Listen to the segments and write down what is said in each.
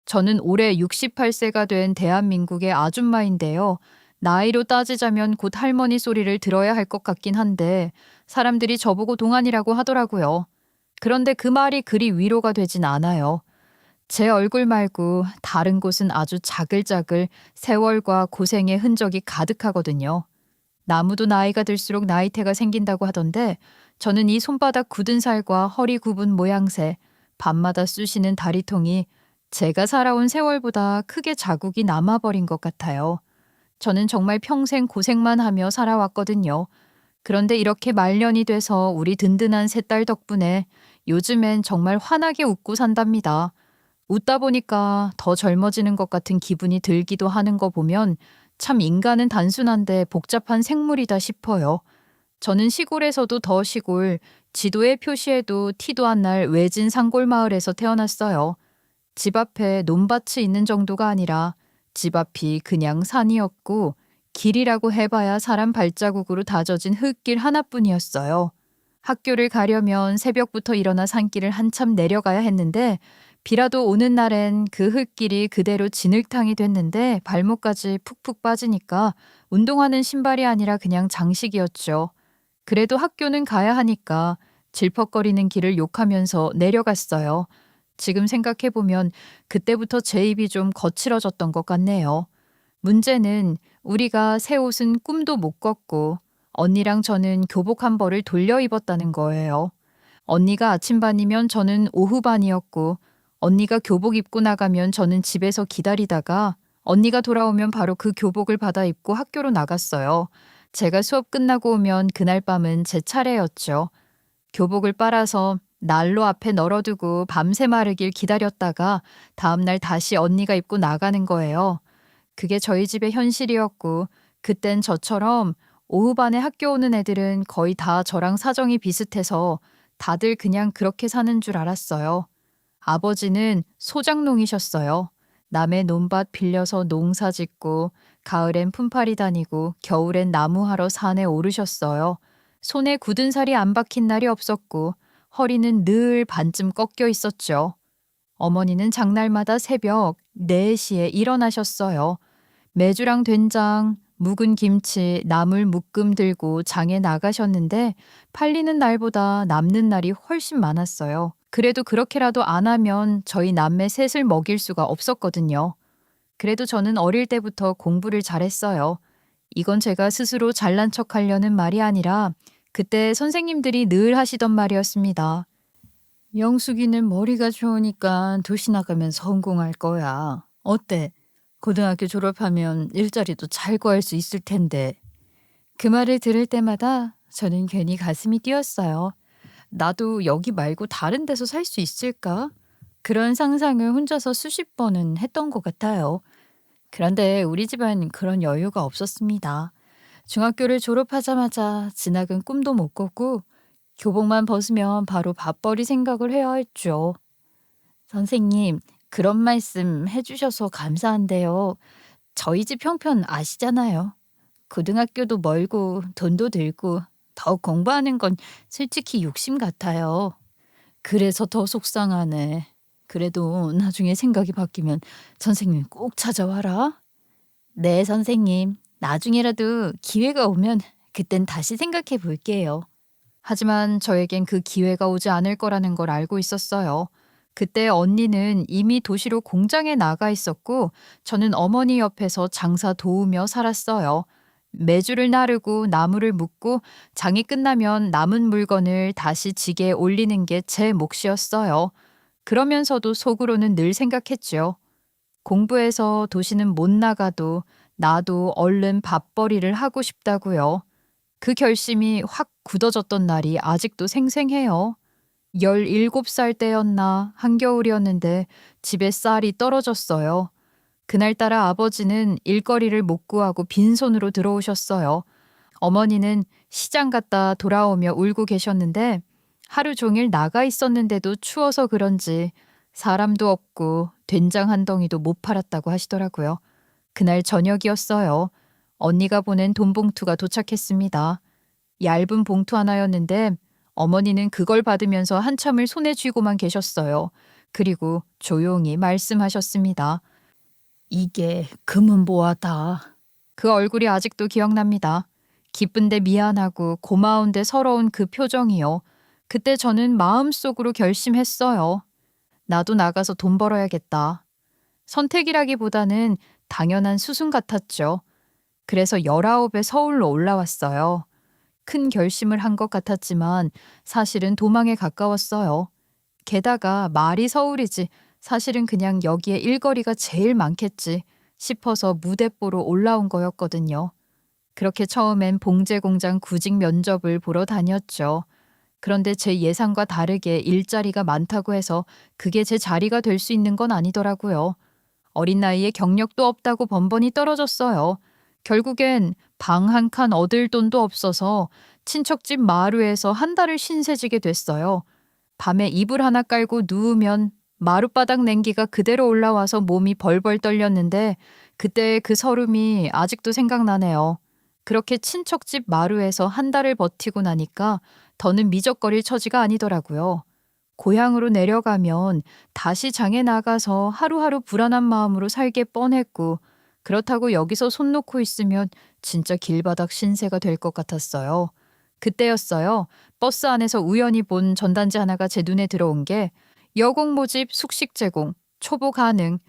저는 올해 68세가 된 대한민국의 아줌마인데요. 나이로 따지자면 곧 할머니 소리를 들어야 할 것 같긴 한데 사람들이 저보고 동안이라고 하더라고요. 그런데 그 말이 그리 위로가 되진 않아요. 제 얼굴 말고 다른 곳은 아주 자글자글 세월과 고생의 흔적이 가득하거든요. 나무도 나이가 들수록 나이테가 생긴다고 하던데 저는 이 손바닥 굳은 살과 허리 굽은 모양새, 밤마다 쑤시는 다리통이 제가 살아온 세월보다 크게 자국이 남아버린 것 같아요. 저는 정말 평생 고생만 하며 살아왔거든요. 그런데 이렇게 말년이 돼서 우리 든든한 셋딸 덕분에 요즘엔 정말 환하게 웃고 산답니다. 웃다 보니까 더 젊어지는 것 같은 기분이 들기도 하는 거 보면 참 인간은 단순한데 복잡한 생물이다 싶어요. 저는 시골에서도 더 시골, 지도에 표시해도 티도 안 날 외진 산골 마을에서 태어났어요. 집 앞에 논밭이 있는 정도가 아니라 집 앞이 그냥 산이었고 길이라고 해봐야 사람 발자국으로 다져진 흙길 하나뿐이었어요. 학교를 가려면 새벽부터 일어나 산길을 한참 내려가야 했는데 비라도 오는 날엔 그 흙길이 그대로 진흙탕이 됐는데 발목까지 푹푹 빠지니까 운동하는 신발이 아니라 그냥 장식이었죠. 그래도 학교는 가야 하니까 질퍽거리는 길을 욕하면서 내려갔어요. 지금 생각해보면 그때부터 제 입이 좀 거칠어졌던 것 같네요. 문제는 우리가 새 옷은 꿈도 못 꿨고 언니랑 저는 교복 한 벌을 돌려 입었다는 거예요. 언니가 아침반이면 저는 오후반이었고 언니가 교복 입고 나가면 저는 집에서 기다리다가 언니가 돌아오면 바로 그 교복을 받아 입고 학교로 나갔어요. 제가 수업 끝나고 오면 그날 밤은 제 차례였죠. 교복을 빨아서 난로 앞에 널어두고 밤새 마르길 기다렸다가 다음날 다시 언니가 입고 나가는 거예요. 그게 저희 집의 현실이었고 그땐 저처럼 오후반에 학교 오는 애들은 거의 다 저랑 사정이 비슷해서 다들 그냥 그렇게 사는 줄 알았어요. 아버지는 소장농이셨어요. 남의 논밭 빌려서 농사 짓고 가을엔 품팔이 다니고 겨울엔 나무하러 산에 오르셨어요. 손에 굳은 살이 안 박힌 날이 없었고 허리는 늘 반쯤 꺾여 있었죠. 어머니는 장날마다 새벽 4시에 일어나셨어요. 메주랑 된장, 묵은 김치, 나물 묶음 들고 장에 나가셨는데 팔리는 날보다 남는 날이 훨씬 많았어요. 그래도 그렇게라도 안 하면 저희 남매 셋을 먹일 수가 없었거든요. 그래도 저는 어릴 때부터 공부를 잘했어요. 이건 제가 스스로 잘난 척 하려는 말이 아니라 그때 선생님들이 늘 하시던 말이었습니다. 영숙이는 머리가 좋으니까 도시 나가면 성공할 거야. 어때? 고등학교 졸업하면 일자리도 잘 구할 수 있을 텐데. 그 말을 들을 때마다 저는 괜히 가슴이 뛰었어요. 나도 여기 말고 다른 데서 살 수 있을까? 그런 상상을 혼자서 수십 번은 했던 것 같아요. 그런데 우리 집안 그런 여유가 없었습니다. 중학교를 졸업하자마자 진학은 꿈도 못 꿨고 교복만 벗으면 바로 밥벌이 생각을 해야 했죠. 선생님, 그런 말씀 해주셔서 감사한데요. 저희 집 형편 아시잖아요. 고등학교도 멀고 돈도 들고 더 공부하는 건 솔직히 욕심 같아요. 그래서 더 속상하네. 그래도 나중에 생각이 바뀌면 선생님 꼭 찾아와라. 네, 선생님. 나중에라도 기회가 오면 그땐 다시 생각해 볼게요. 하지만 저에겐 그 기회가 오지 않을 거라는 걸 알고 있었어요. 그때 언니는 이미 도시로 공장에 나가 있었고 저는 어머니 옆에서 장사 도우며 살았어요. 메주를 나르고 나무를 묶고 장이 끝나면 남은 물건을 다시 지게에 올리는 게 제 몫이었어요. 그러면서도 속으로는 늘 생각했죠. 공부해서 도시는 못 나가도 나도 얼른 밥벌이를 하고 싶다고요. 그 결심이 확 굳어졌던 날이 아직도 생생해요. 17살 때였나 한겨울이었는데 집에 쌀이 떨어졌어요. 그날따라 아버지는 일거리를 못 구하고 빈손으로 들어오셨어요. 어머니는 시장 갔다 돌아오며 울고 계셨는데 하루 종일 나가 있었는데도 추워서 그런지 사람도 없고 된장 한 덩이도 못 팔았다고 하시더라고요. 그날 저녁이었어요. 언니가 보낸 돈 봉투가 도착했습니다. 얇은 봉투 하나였는데 어머니는 그걸 받으면서 한참을 손에 쥐고만 계셨어요. 그리고 조용히 말씀하셨습니다. 이게 금은보화다. 그 얼굴이 아직도 기억납니다. 기쁜데 미안하고 고마운데 서러운 그 표정이요. 그때 저는 마음속으로 결심했어요. 나도 나가서 돈 벌어야겠다. 선택이라기보다는 당연한 수순 같았죠. 그래서 19에 서울로 올라왔어요. 큰 결심을 한 것 같았지만 사실은 도망에 가까웠어요. 게다가 말이 서울이지 사실은 그냥 여기에 일거리가 제일 많겠지 싶어서 무대 보러 올라온 거였거든요. 그렇게 처음엔 봉제 공장 구직 면접을 보러 다녔죠. 그런데 제 예상과 다르게 일자리가 많다고 해서 그게 제 자리가 될 수 있는 건 아니더라고요. 어린 나이에 경력도 없다고 번번이 떨어졌어요. 결국엔 방 한 칸 얻을 돈도 없어서 친척집 마루에서 한 달을 신세지게 됐어요. 밤에 이불 하나 깔고 누우면 마룻바닥 냉기가 그대로 올라와서 몸이 벌벌 떨렸는데 그때의 그 서름이 아직도 생각나네요. 그렇게 친척집 마루에서 한 달을 버티고 나니까 더는 미적거릴 처지가 아니더라고요. 고향으로 내려가면 다시 장에 나가서 하루하루 불안한 마음으로 살게 뻔했고 그렇다고 여기서 손 놓고 있으면 진짜 길바닥 신세가 될 것 같았어요. 그때였어요. 버스 안에서 우연히 본 전단지 하나가 제 눈에 들어온 게 여공 모집 숙식 제공, 초보 가능.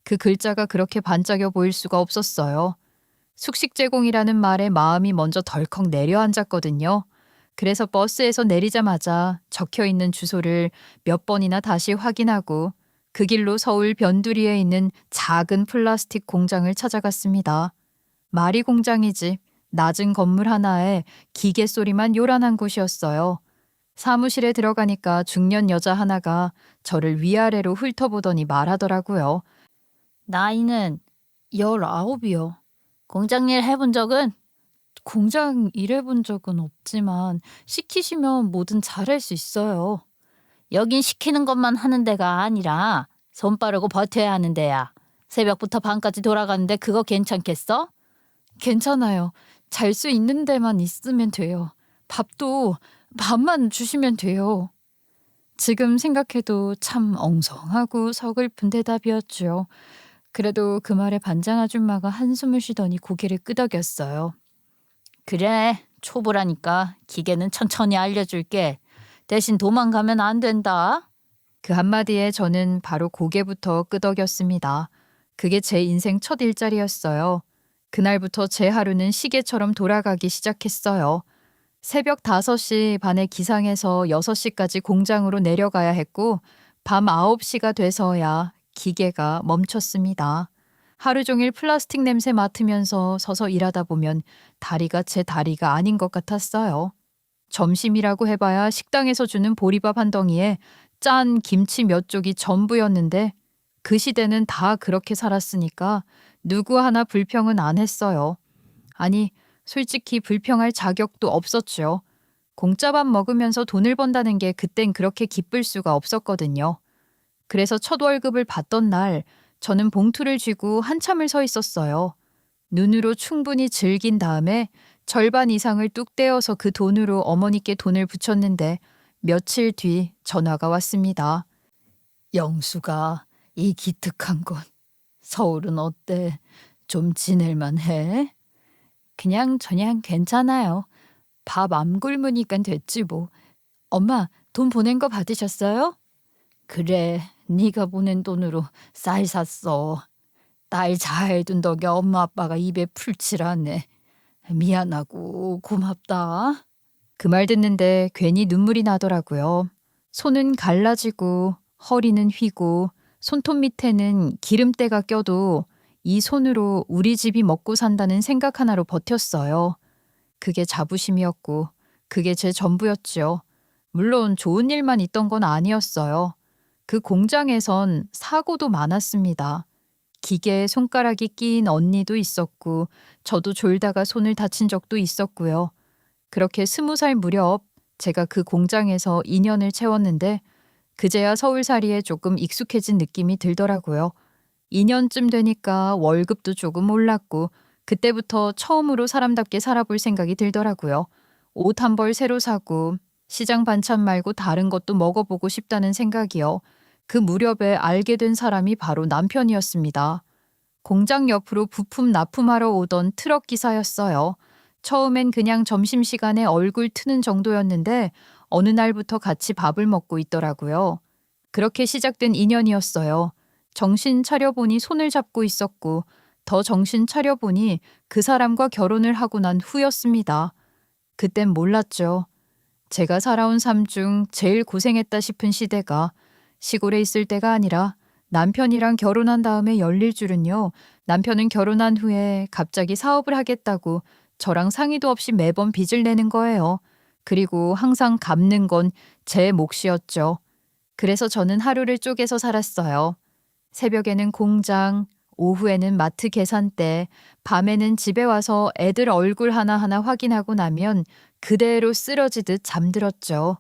그 글자가 그렇게 반짝여 보일 수가 없었어요. 숙식 제공이라는 말에 마음이 먼저 덜컥 내려앉았거든요. 그래서 버스에서 내리자마자 적혀 있는 주소를 몇 번이나 다시 확인하고 그 길로 서울 변두리에 있는 작은 플라스틱 공장을 찾아갔습니다. 말이 공장이지 낮은 건물 하나에 기계 소리만 요란한 곳이었어요. 사무실에 들어가니까 중년 여자 하나가 저를 위아래로 훑어보더니 말하더라고요. 나이는 19이요. 공장 일 해본 적은? 공장 일해본 적은 없지만 시키시면 뭐든 잘할 수 있어요. 여긴 시키는 것만 하는 데가 아니라 손 빠르고 버텨야 하는 데야. 새벽부터 밤까지 돌아가는데 그거 괜찮겠어? 괜찮아요. 잘 수 있는 데만 있으면 돼요. 밥도 밥만 주시면 돼요. 지금 생각해도 참 엉성하고 서글픈 대답이었죠. 그래도 그 말에 반장 아줌마가 한숨을 쉬더니 고개를 끄덕였어요. 그래, 초보라니까 기계는 천천히 알려줄게. 대신 도망가면 안 된다. 그 한마디에 저는 바로 고개부터 끄덕였습니다. 그게 제 인생 첫 일자리였어요. 그날부터 제 하루는 시계처럼 돌아가기 시작했어요. 새벽 5시 반에 기상해서 6시까지 공장으로 내려가야 했고 밤 9시가 돼서야 기계가 멈췄습니다. 하루 종일 플라스틱 냄새 맡으면서 서서 일하다 보면 다리가 제 다리가 아닌 것 같았어요. 점심이라고 해봐야 식당에서 주는 보리밥 한 덩이에 짠 김치 몇 쪽이 전부였는데 그 시대는 다 그렇게 살았으니까 누구 하나 불평은 안 했어요. 아니, 솔직히 불평할 자격도 없었죠. 공짜밥 먹으면서 돈을 번다는 게 그땐 그렇게 기쁠 수가 없었거든요. 그래서 첫 월급을 받던 날 저는 봉투를 쥐고 한참을 서 있었어요. 눈으로 충분히 즐긴 다음에 절반 이상을 뚝 떼어서 그 돈으로 어머니께 돈을 붙였는데 며칠 뒤 전화가 왔습니다. 영수가 이 기특한 곳 서울은 어때? 좀 지낼만 해? 그냥 저냥 괜찮아요. 밥 안 굶으니까 됐지 뭐. 엄마 돈 보낸 거 받으셨어요? 그래, 네가 보낸 돈으로 쌀 샀어. 딸 잘 둔 덕에 엄마 아빠가 입에 풀칠하네. 미안하고 고맙다. 그 말 듣는데 괜히 눈물이 나더라고요. 손은 갈라지고 허리는 휘고 손톱 밑에는 기름때가 껴도 이 손으로 우리 집이 먹고 산다는 생각 하나로 버텼어요. 그게 자부심이었고 그게 제 전부였죠. 물론 좋은 일만 있던 건 아니었어요. 그 공장에선 사고도 많았습니다. 기계에 손가락이 끼인 언니도 있었고 저도 졸다가 손을 다친 적도 있었고요. 그렇게 20살 무렵 제가 그 공장에서 2년을 채웠는데 그제야 서울살이에 조금 익숙해진 느낌이 들더라고요. 2년쯤 되니까 월급도 조금 올랐고 그때부터 처음으로 사람답게 살아볼 생각이 들더라고요. 옷 한 벌 새로 사고 시장 반찬 말고 다른 것도 먹어보고 싶다는 생각이요. 그 무렵에 알게 된 사람이 바로 남편이었습니다. 공장 옆으로 부품 납품하러 오던 트럭 기사였어요. 처음엔 그냥 점심시간에 얼굴 트는 정도였는데 어느 날부터 같이 밥을 먹고 있더라고요. 그렇게 시작된 인연이었어요. 정신 차려보니 손을 잡고 있었고 더 정신 차려보니 그 사람과 결혼을 하고 난 후였습니다. 그땐 몰랐죠. 제가 살아온 삶 중 제일 고생했다 싶은 시대가 시골에 있을 때가 아니라 남편이랑 결혼한 다음에 열릴 줄은요. 남편은 결혼한 후에 갑자기 사업을 하겠다고 저랑 상의도 없이 매번 빚을 내는 거예요. 그리고 항상 갚는 건 제 몫이었죠. 그래서 저는 하루를 쪼개서 살았어요. 새벽에는 공장, 오후에는 마트 계산대, 밤에는 집에 와서 애들 얼굴 하나하나 확인하고 나면 그대로 쓰러지듯 잠들었죠.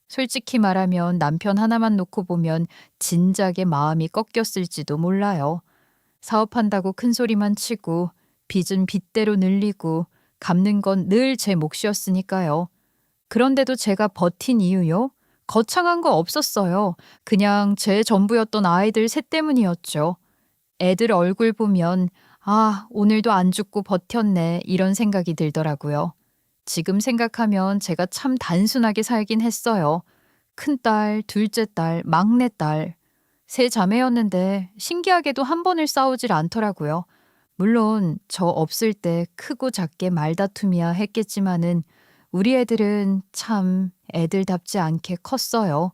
솔직히 말하면 남편 하나만 놓고 보면 진작에 마음이 꺾였을지도 몰라요. 사업한다고 큰 소리만 치고 빚은 빚대로 늘리고 갚는 건 늘 제 몫이었으니까요. 그런데도 제가 버틴 이유요? 거창한 거 없었어요. 그냥 제 전부였던 아이들 셋 때문이었죠. 애들 얼굴 보면 아, 오늘도 안 죽고 버텼네 이런 생각이 들더라고요. 지금 생각하면 제가 참 단순하게 살긴 했어요. 큰딸, 둘째 딸, 막내딸. 세 자매였는데 신기하게도 한 번을 싸우질 않더라고요. 물론 저 없을 때 크고 작게 말다툼이야 했겠지만은 우리 애들은 참 애들답지 않게 컸어요.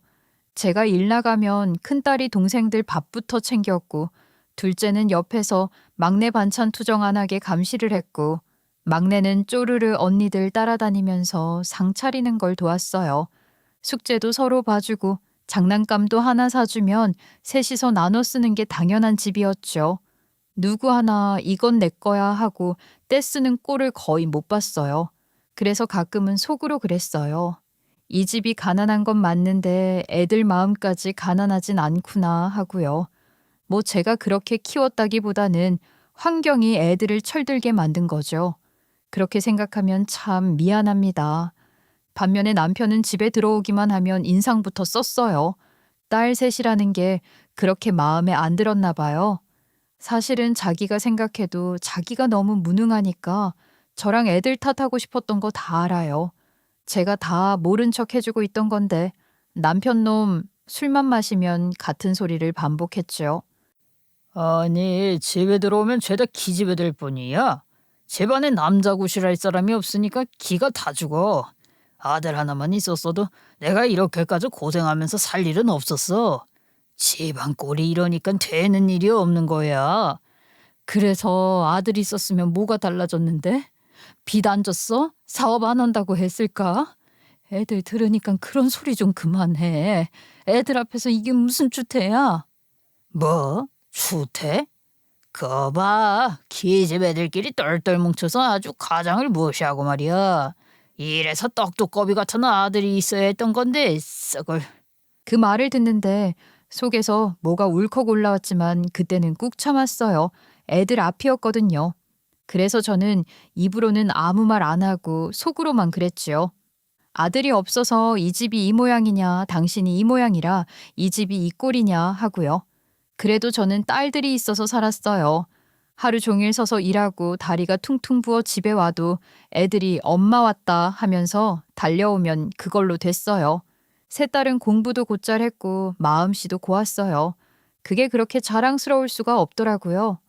제가 일 나가면 큰딸이 동생들 밥부터 챙겼고 둘째는 옆에서 막내 반찬 투정 안 하게 감시를 했고 막내는 쪼르르 언니들 따라다니면서 상 차리는 걸 도왔어요. 숙제도 서로 봐주고 장난감도 하나 사주면 셋이서 나눠 쓰는 게 당연한 집이었죠. 누구 하나 이건 내 거야 하고 떼쓰는 꼴을 거의 못 봤어요. 그래서 가끔은 속으로 그랬어요. 이 집이 가난한 건 맞는데 애들 마음까지 가난하진 않구나 하고요. 뭐 제가 그렇게 키웠다기보다는 환경이 애들을 철들게 만든 거죠. 그렇게 생각하면 참 미안합니다. 반면에 남편은 집에 들어오기만 하면 인상부터 썼어요. 딸 셋이라는 게 그렇게 마음에 안 들었나 봐요. 사실은 자기가 생각해도 자기가 너무 무능하니까 저랑 애들 탓하고 싶었던 거 다 알아요. 제가 다 모른 척 해주고 있던 건데 남편 놈 술만 마시면 같은 소리를 반복했죠. 아니, 집에 들어오면 죄다 기집애 될 뿐이야. 집안에 남자 구실할 사람이 없으니까 기가 다 죽어. 아들 하나만 있었어도 내가 이렇게까지 고생하면서 살 일은 없었어. 집안 꼴이 이러니까 되는 일이 없는 거야. 그래서 아들 있었으면 뭐가 달라졌는데? 빚 안 졌어? 사업 안 한다고 했을까? 애들 들으니까 그런 소리 좀 그만해. 애들 앞에서 이게 무슨 주태야? 뭐? 추태? 그거 봐. 기집 애들끼리 똘똘 뭉쳐서 아주 가장을 무시하고 말이야. 이래서 떡두꺼비 같은 아들이 있어야 했던 건데 썩을. 그 말을 듣는데 속에서 뭐가 울컥 올라왔지만 그때는 꾹 참았어요. 애들 앞이었거든요. 그래서 저는 입으로는 아무 말 안 하고 속으로만 그랬지요. 아들이 없어서 이 집이 이 모양이냐, 당신이 이 모양이라 이 집이 이 꼴이냐 하고요. 그래도 저는 딸들이 있어서 살았어요. 하루 종일 서서 일하고 다리가 퉁퉁 부어 집에 와도 애들이 엄마 왔다 하면서 달려오면 그걸로 됐어요. 세 딸은 공부도 곧잘 했고 마음씨도 고왔어요. 그게 그렇게 자랑스러울 수가 없더라고요.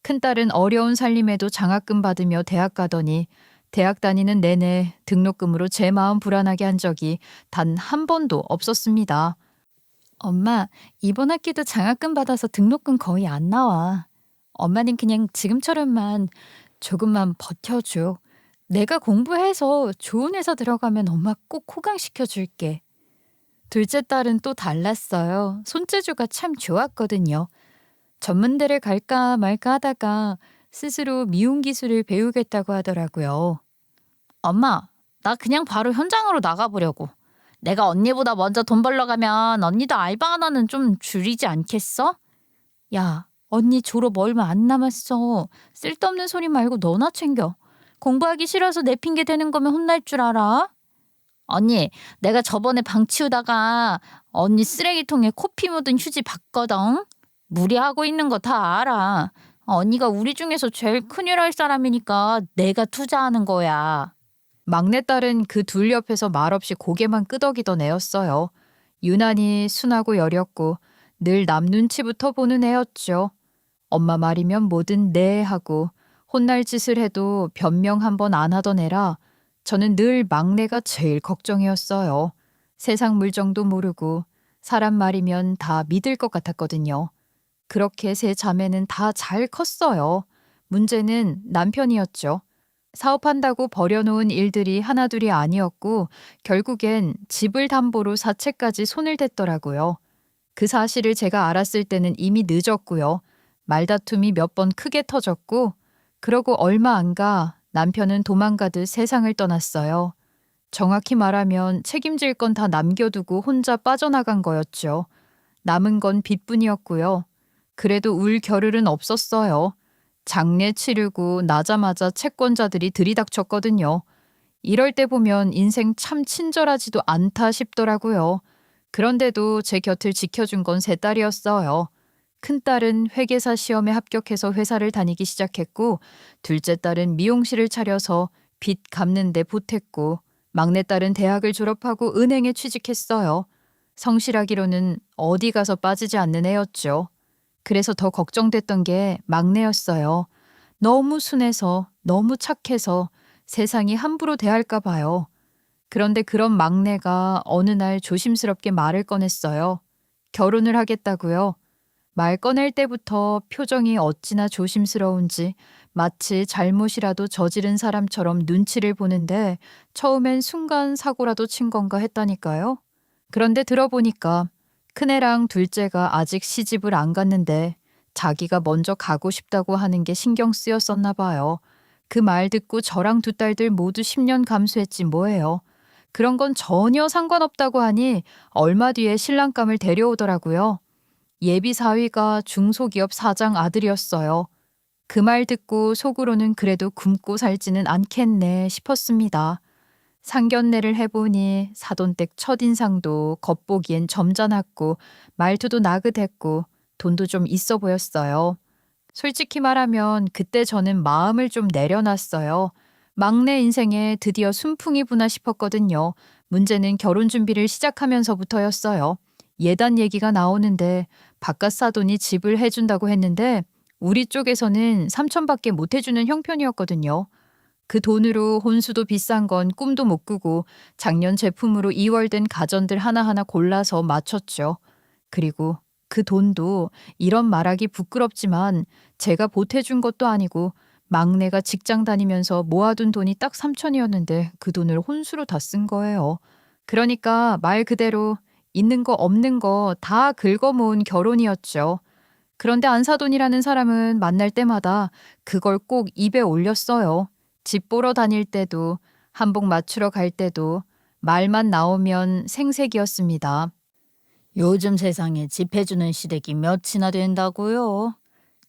큰딸은 어려운 살림에도 장학금 받으며 대학 가더니 대학 다니는 내내 등록금으로 제 마음 불안하게 한 적이 단 한 번도 없었습니다. 엄마, 이번 학기도 장학금 받아서 등록금 거의 안 나와. 엄마는 그냥 지금처럼만 조금만 버텨줘. 내가 공부해서 좋은 회사 들어가면 엄마 꼭 호강시켜 줄게. 둘째 딸은 또 달랐어요. 손재주가 참 좋았거든요. 전문대를 갈까 말까 하다가 스스로 미용 기술을 배우겠다고 하더라고요. 엄마, 나 그냥 바로 현장으로 나가보려고. 내가 언니보다 먼저 돈 벌러 가면 언니도 알바 하나는 좀 줄이지 않겠어? 야, 언니 졸업 얼마 안 남았어. 쓸데없는 소리 말고 너나 챙겨. 공부하기 싫어서 내 핑계 대는 거면 혼날 줄 알아? 언니, 내가 저번에 방 치우다가 언니 쓰레기통에 코피 묻은 휴지 봤거든. 무리하고 있는 거 다 알아. 언니가 우리 중에서 제일 큰일 할 사람이니까 내가 투자하는 거야. 막내딸은 그 둘 옆에서 말없이 고개만 끄덕이던 애였어요. 유난히 순하고 여렸고 늘 남 눈치부터 보는 애였죠. 엄마 말이면 뭐든 네 하고 혼날 짓을 해도 변명 한 번 안 하던 애라 저는 늘 막내가 제일 걱정이었어요. 세상 물정도 모르고 사람 말이면 다 믿을 것 같았거든요. 그렇게 세 자매는 다 잘 컸어요. 문제는 남편이었죠. 사업한다고 버려놓은 일들이 하나둘이 아니었고 결국엔 집을 담보로 사채까지 손을 댔더라고요. 그 사실을 제가 알았을 때는 이미 늦었고요. 말다툼이 몇 번 크게 터졌고 그러고 얼마 안 가 남편은 도망가듯 세상을 떠났어요. 정확히 말하면 책임질 건 다 남겨두고 혼자 빠져나간 거였죠. 남은 건 빚뿐이었고요. 그래도 울 겨를은 없었어요. 장례 치르고 나자마자 채권자들이 들이닥쳤거든요. 이럴 때 보면 인생 참 친절하지도 않다 싶더라고요. 그런데도 제 곁을 지켜준 건 세 딸이었어요. 큰딸은 회계사 시험에 합격해서 회사를 다니기 시작했고 둘째 딸은 미용실을 차려서 빚 갚는 데 보탰고 막내딸은 대학을 졸업하고 은행에 취직했어요. 성실하기로는 어디 가서 빠지지 않는 애였죠. 그래서 더 걱정됐던 게 막내였어요. 너무 순해서 너무 착해서 세상이 함부로 대할까 봐요. 그런데 그런 막내가 어느 날 조심스럽게 말을 꺼냈어요. 결혼을 하겠다고요. 말 꺼낼 때부터 표정이 어찌나 조심스러운지 마치 잘못이라도 저지른 사람처럼 눈치를 보는데 처음엔 순간 사고라도 친 건가 했다니까요. 그런데 들어보니까 큰애랑 둘째가 아직 시집을 안 갔는데 자기가 먼저 가고 싶다고 하는 게 신경 쓰였었나 봐요. 그 말 듣고 저랑 두 딸들 모두 10년 감수했지 뭐예요. 그런 건 전혀 상관없다고 하니 얼마 뒤에 신랑감을 데려오더라고요. 예비 사위가 중소기업 사장 아들이었어요. 그 말 듣고 속으로는 그래도 굶고 살지는 않겠네 싶었습니다. 상견례를 해보니 사돈댁 첫인상도 겉보기엔 점잖았고 말투도 나긋했고 돈도 좀 있어 보였어요. 솔직히 말하면 그때 저는 마음을 좀 내려놨어요. 막내 인생에 드디어 순풍이 부나 싶었거든요. 문제는 결혼 준비를 시작하면서부터였어요. 예단 얘기가 나오는데 바깥 사돈이 집을 해준다고 했는데 우리 쪽에서는 3천밖에 못 해주는 형편이었거든요. 그 돈으로 혼수도 비싼 건 꿈도 못 꾸고 작년 제품으로 2월된 가전들 하나하나 골라서 맞췄죠. 그리고 그 돈도 이런 말하기 부끄럽지만 제가 보태준 것도 아니고 막내가 직장 다니면서 모아둔 돈이 딱 3천이었는데 그 돈을 혼수로 다 쓴 거예요. 그러니까 말 그대로 있는 거 없는 거 다 긁어모은 결혼이었죠. 그런데 안사돈이라는 사람은 만날 때마다 그걸 꼭 입에 올렸어요. 집 보러 다닐 때도 한복 맞추러 갈 때도 말만 나오면 생색이었습니다. 요즘 세상에 집 해주는 시댁이 몇이나 된다고요?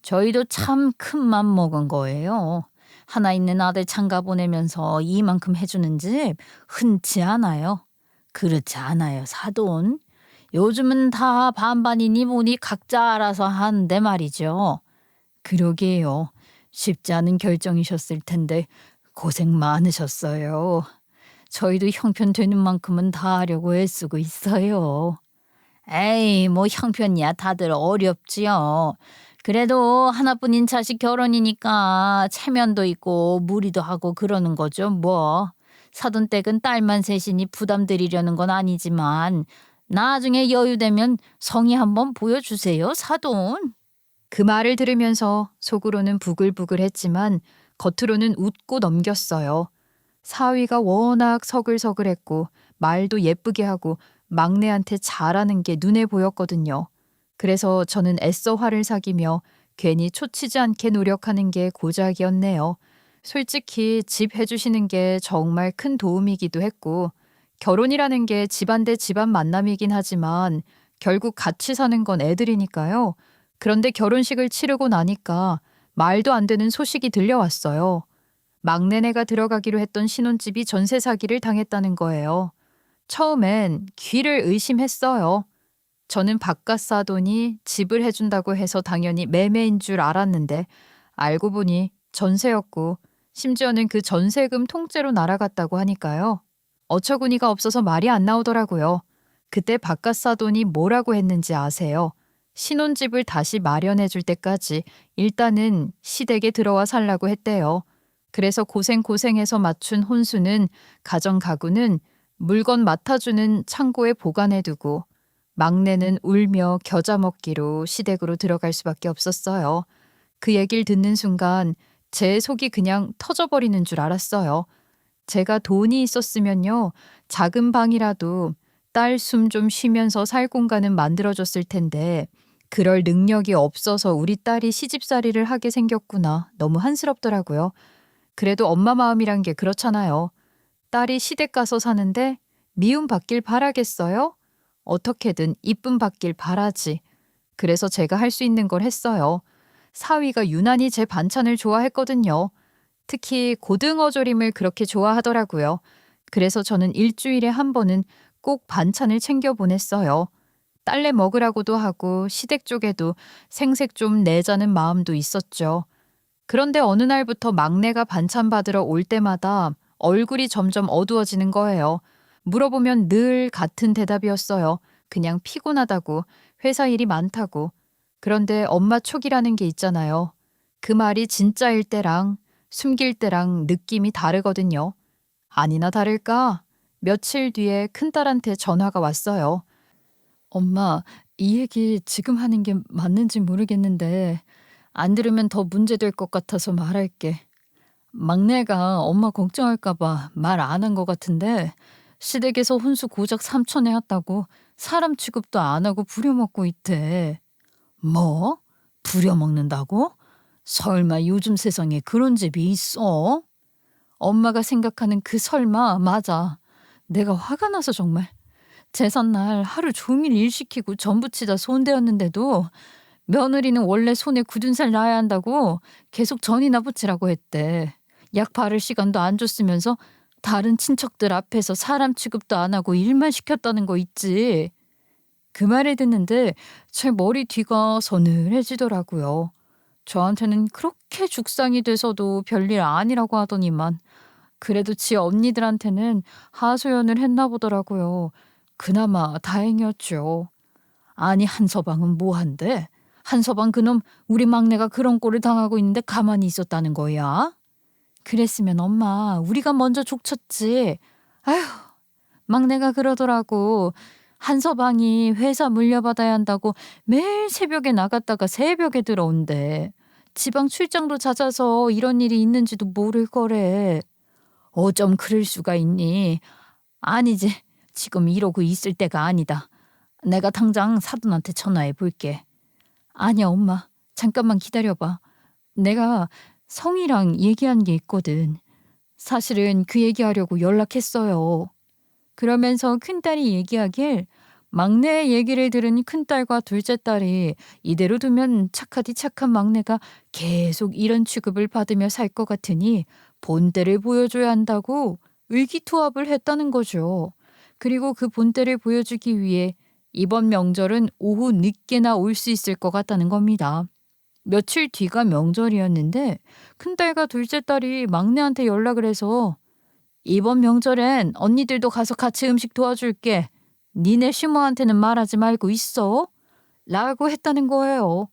저희도 참 큰 맘 먹은 거예요. 하나 있는 아들 장가 보내면서 이만큼 해주는 집 흔치 않아요. 그렇지 않아요, 사돈. 요즘은 다 반반이니 뭐니 각자 알아서 하는데 말이죠. 그러게요. 쉽지 않은 결정이셨을 텐데 고생 많으셨어요. 저희도 형편 되는 만큼은 다 하려고 애쓰고 있어요. 에이, 뭐 형편이야 다들 어렵지요. 그래도 하나뿐인 자식 결혼이니까 체면도 있고 무리도 하고 그러는 거죠 뭐. 사돈댁은 딸만 셋이니 부담 드리려는 건 아니지만 나중에 여유되면 성의 한번 보여주세요, 사돈. 그 말을 들으면서 속으로는 부글부글했지만 겉으로는 웃고 넘겼어요. 사위가 워낙 서글서글했고 말도 예쁘게 하고 막내한테 잘하는 게 눈에 보였거든요. 그래서 저는 애써 화를 사기며 괜히 초치지 않게 노력하는 게 고작이었네요. 솔직히 집 해주시는 게 정말 큰 도움이기도 했고 결혼이라는 게 집안 대 집안 만남이긴 하지만 결국 같이 사는 건 애들이니까요. 그런데 결혼식을 치르고 나니까 말도 안 되는 소식이 들려왔어요. 막내네가 들어가기로 했던 신혼집이 전세 사기를 당했다는 거예요. 처음엔 귀를 의심했어요. 저는 바깥 사돈이 집을 해준다고 해서 당연히 매매인 줄 알았는데 알고 보니 전세였고 심지어는 그 전세금 통째로 날아갔다고 하니까요. 어처구니가 없어서 말이 안 나오더라고요. 그때 바깥 사돈이 뭐라고 했는지 아세요? 신혼집을 다시 마련해 줄 때까지 일단은 시댁에 들어와 살라고 했대요. 그래서 고생해서 맞춘 혼수는 가정 가구는 물건 맡아주는 창고에 보관해 두고 막내는 울며 겨자 먹기로 시댁으로 들어갈 수밖에 없었어요. 그 얘기를 듣는 순간 제 속이 그냥 터져버리는 줄 알았어요. 제가 돈이 있었으면요. 작은 방이라도 딸 숨 좀 쉬면서 살 공간은 만들어줬을 텐데 그럴 능력이 없어서 우리 딸이 시집살이를 하게 생겼구나. 너무 한스럽더라고요. 그래도 엄마 마음이란 게 그렇잖아요. 딸이 시댁 가서 사는데 미움 받길 바라겠어요? 어떻게든 이쁨 받길 바라지. 그래서 제가 할 수 있는 걸 했어요. 사위가 유난히 제 반찬을 좋아했거든요. 특히 고등어 조림을 그렇게 좋아하더라고요. 그래서 저는 일주일에 한 번은 꼭 반찬을 챙겨 보냈어요. 딸내 먹으라고도 하고 시댁 쪽에도 생색 좀 내자는 마음도 있었죠. 그런데 어느 날부터 막내가 반찬 받으러 올 때마다 얼굴이 점점 어두워지는 거예요. 물어보면 늘 같은 대답이었어요. 그냥 피곤하다고, 회사 일이 많다고. 그런데 엄마 촉이라는 게 있잖아요. 그 말이 진짜일 때랑 숨길 때랑 느낌이 다르거든요. 아니나 다를까? 며칠 뒤에 큰딸한테 전화가 왔어요. 엄마, 이 얘기 지금 하는 게 맞는지 모르겠는데 안 들으면 더 문제될 것 같아서 말할게. 막내가 엄마 걱정할까 봐 말 안 한 것 같은데 시댁에서 혼수 고작 3천에 왔다고 사람 취급도 안 하고 부려먹고 있대. 뭐? 부려먹는다고? 설마 요즘 세상에 그런 집이 있어? 엄마가 생각하는 그 설마 맞아. 내가 화가 나서 정말. 제삿날 하루 종일 일 시키고 전 부치다 손대었는데도 며느리는 원래 손에 굳은 살 놔야 한다고 계속 전이나 붙이라고 했대. 약 바를 시간도 안 줬으면서 다른 친척들 앞에서 사람 취급도 안 하고 일만 시켰다는 거 있지. 그 말을 듣는데 제 머리 뒤가 서늘해지더라고요. 저한테는 그렇게 죽상이 돼서도 별일 아니라고 하더니만 그래도 지 언니들한테는 하소연을 했나 보더라고요. 그나마 다행이었죠. 아니 한서방은 뭐한데? 한서방 그놈 우리 막내가 그런 꼴을 당하고 있는데 가만히 있었다는 거야? 그랬으면 엄마 우리가 먼저 족쳤지. 아휴 막내가 그러더라고. 한서방이 회사 물려받아야 한다고 매일 새벽에 나갔다가 새벽에 들어온대. 지방 출장도 잦아서 이런 일이 있는지도 모를 거래. 어쩜 그럴 수가 있니? 아니지. 지금 이러고 있을 때가 아니다. 내가 당장 사돈한테 전화해 볼게. 아니야 엄마. 잠깐만 기다려봐. 내가 성이랑 얘기한 게 있거든. 사실은 그 얘기하려고 연락했어요. 그러면서 큰딸이 얘기하길 막내의 얘기를 들은 큰딸과 둘째 딸이 이대로 두면 착하디 착한 막내가 계속 이런 취급을 받으며 살 것 같으니 본때를 보여줘야 한다고 의기투합을 했다는 거죠. 그리고 그 본때를 보여주기 위해 이번 명절은 오후 늦게나 올 수 있을 것 같다는 겁니다. 며칠 뒤가 명절이었는데 큰딸과 둘째 딸이 막내한테 연락을 해서 이번 명절엔 언니들도 가서 같이 음식 도와줄게. 니네 시모한테는 말하지 말고 있어. 라고 했다는 거예요.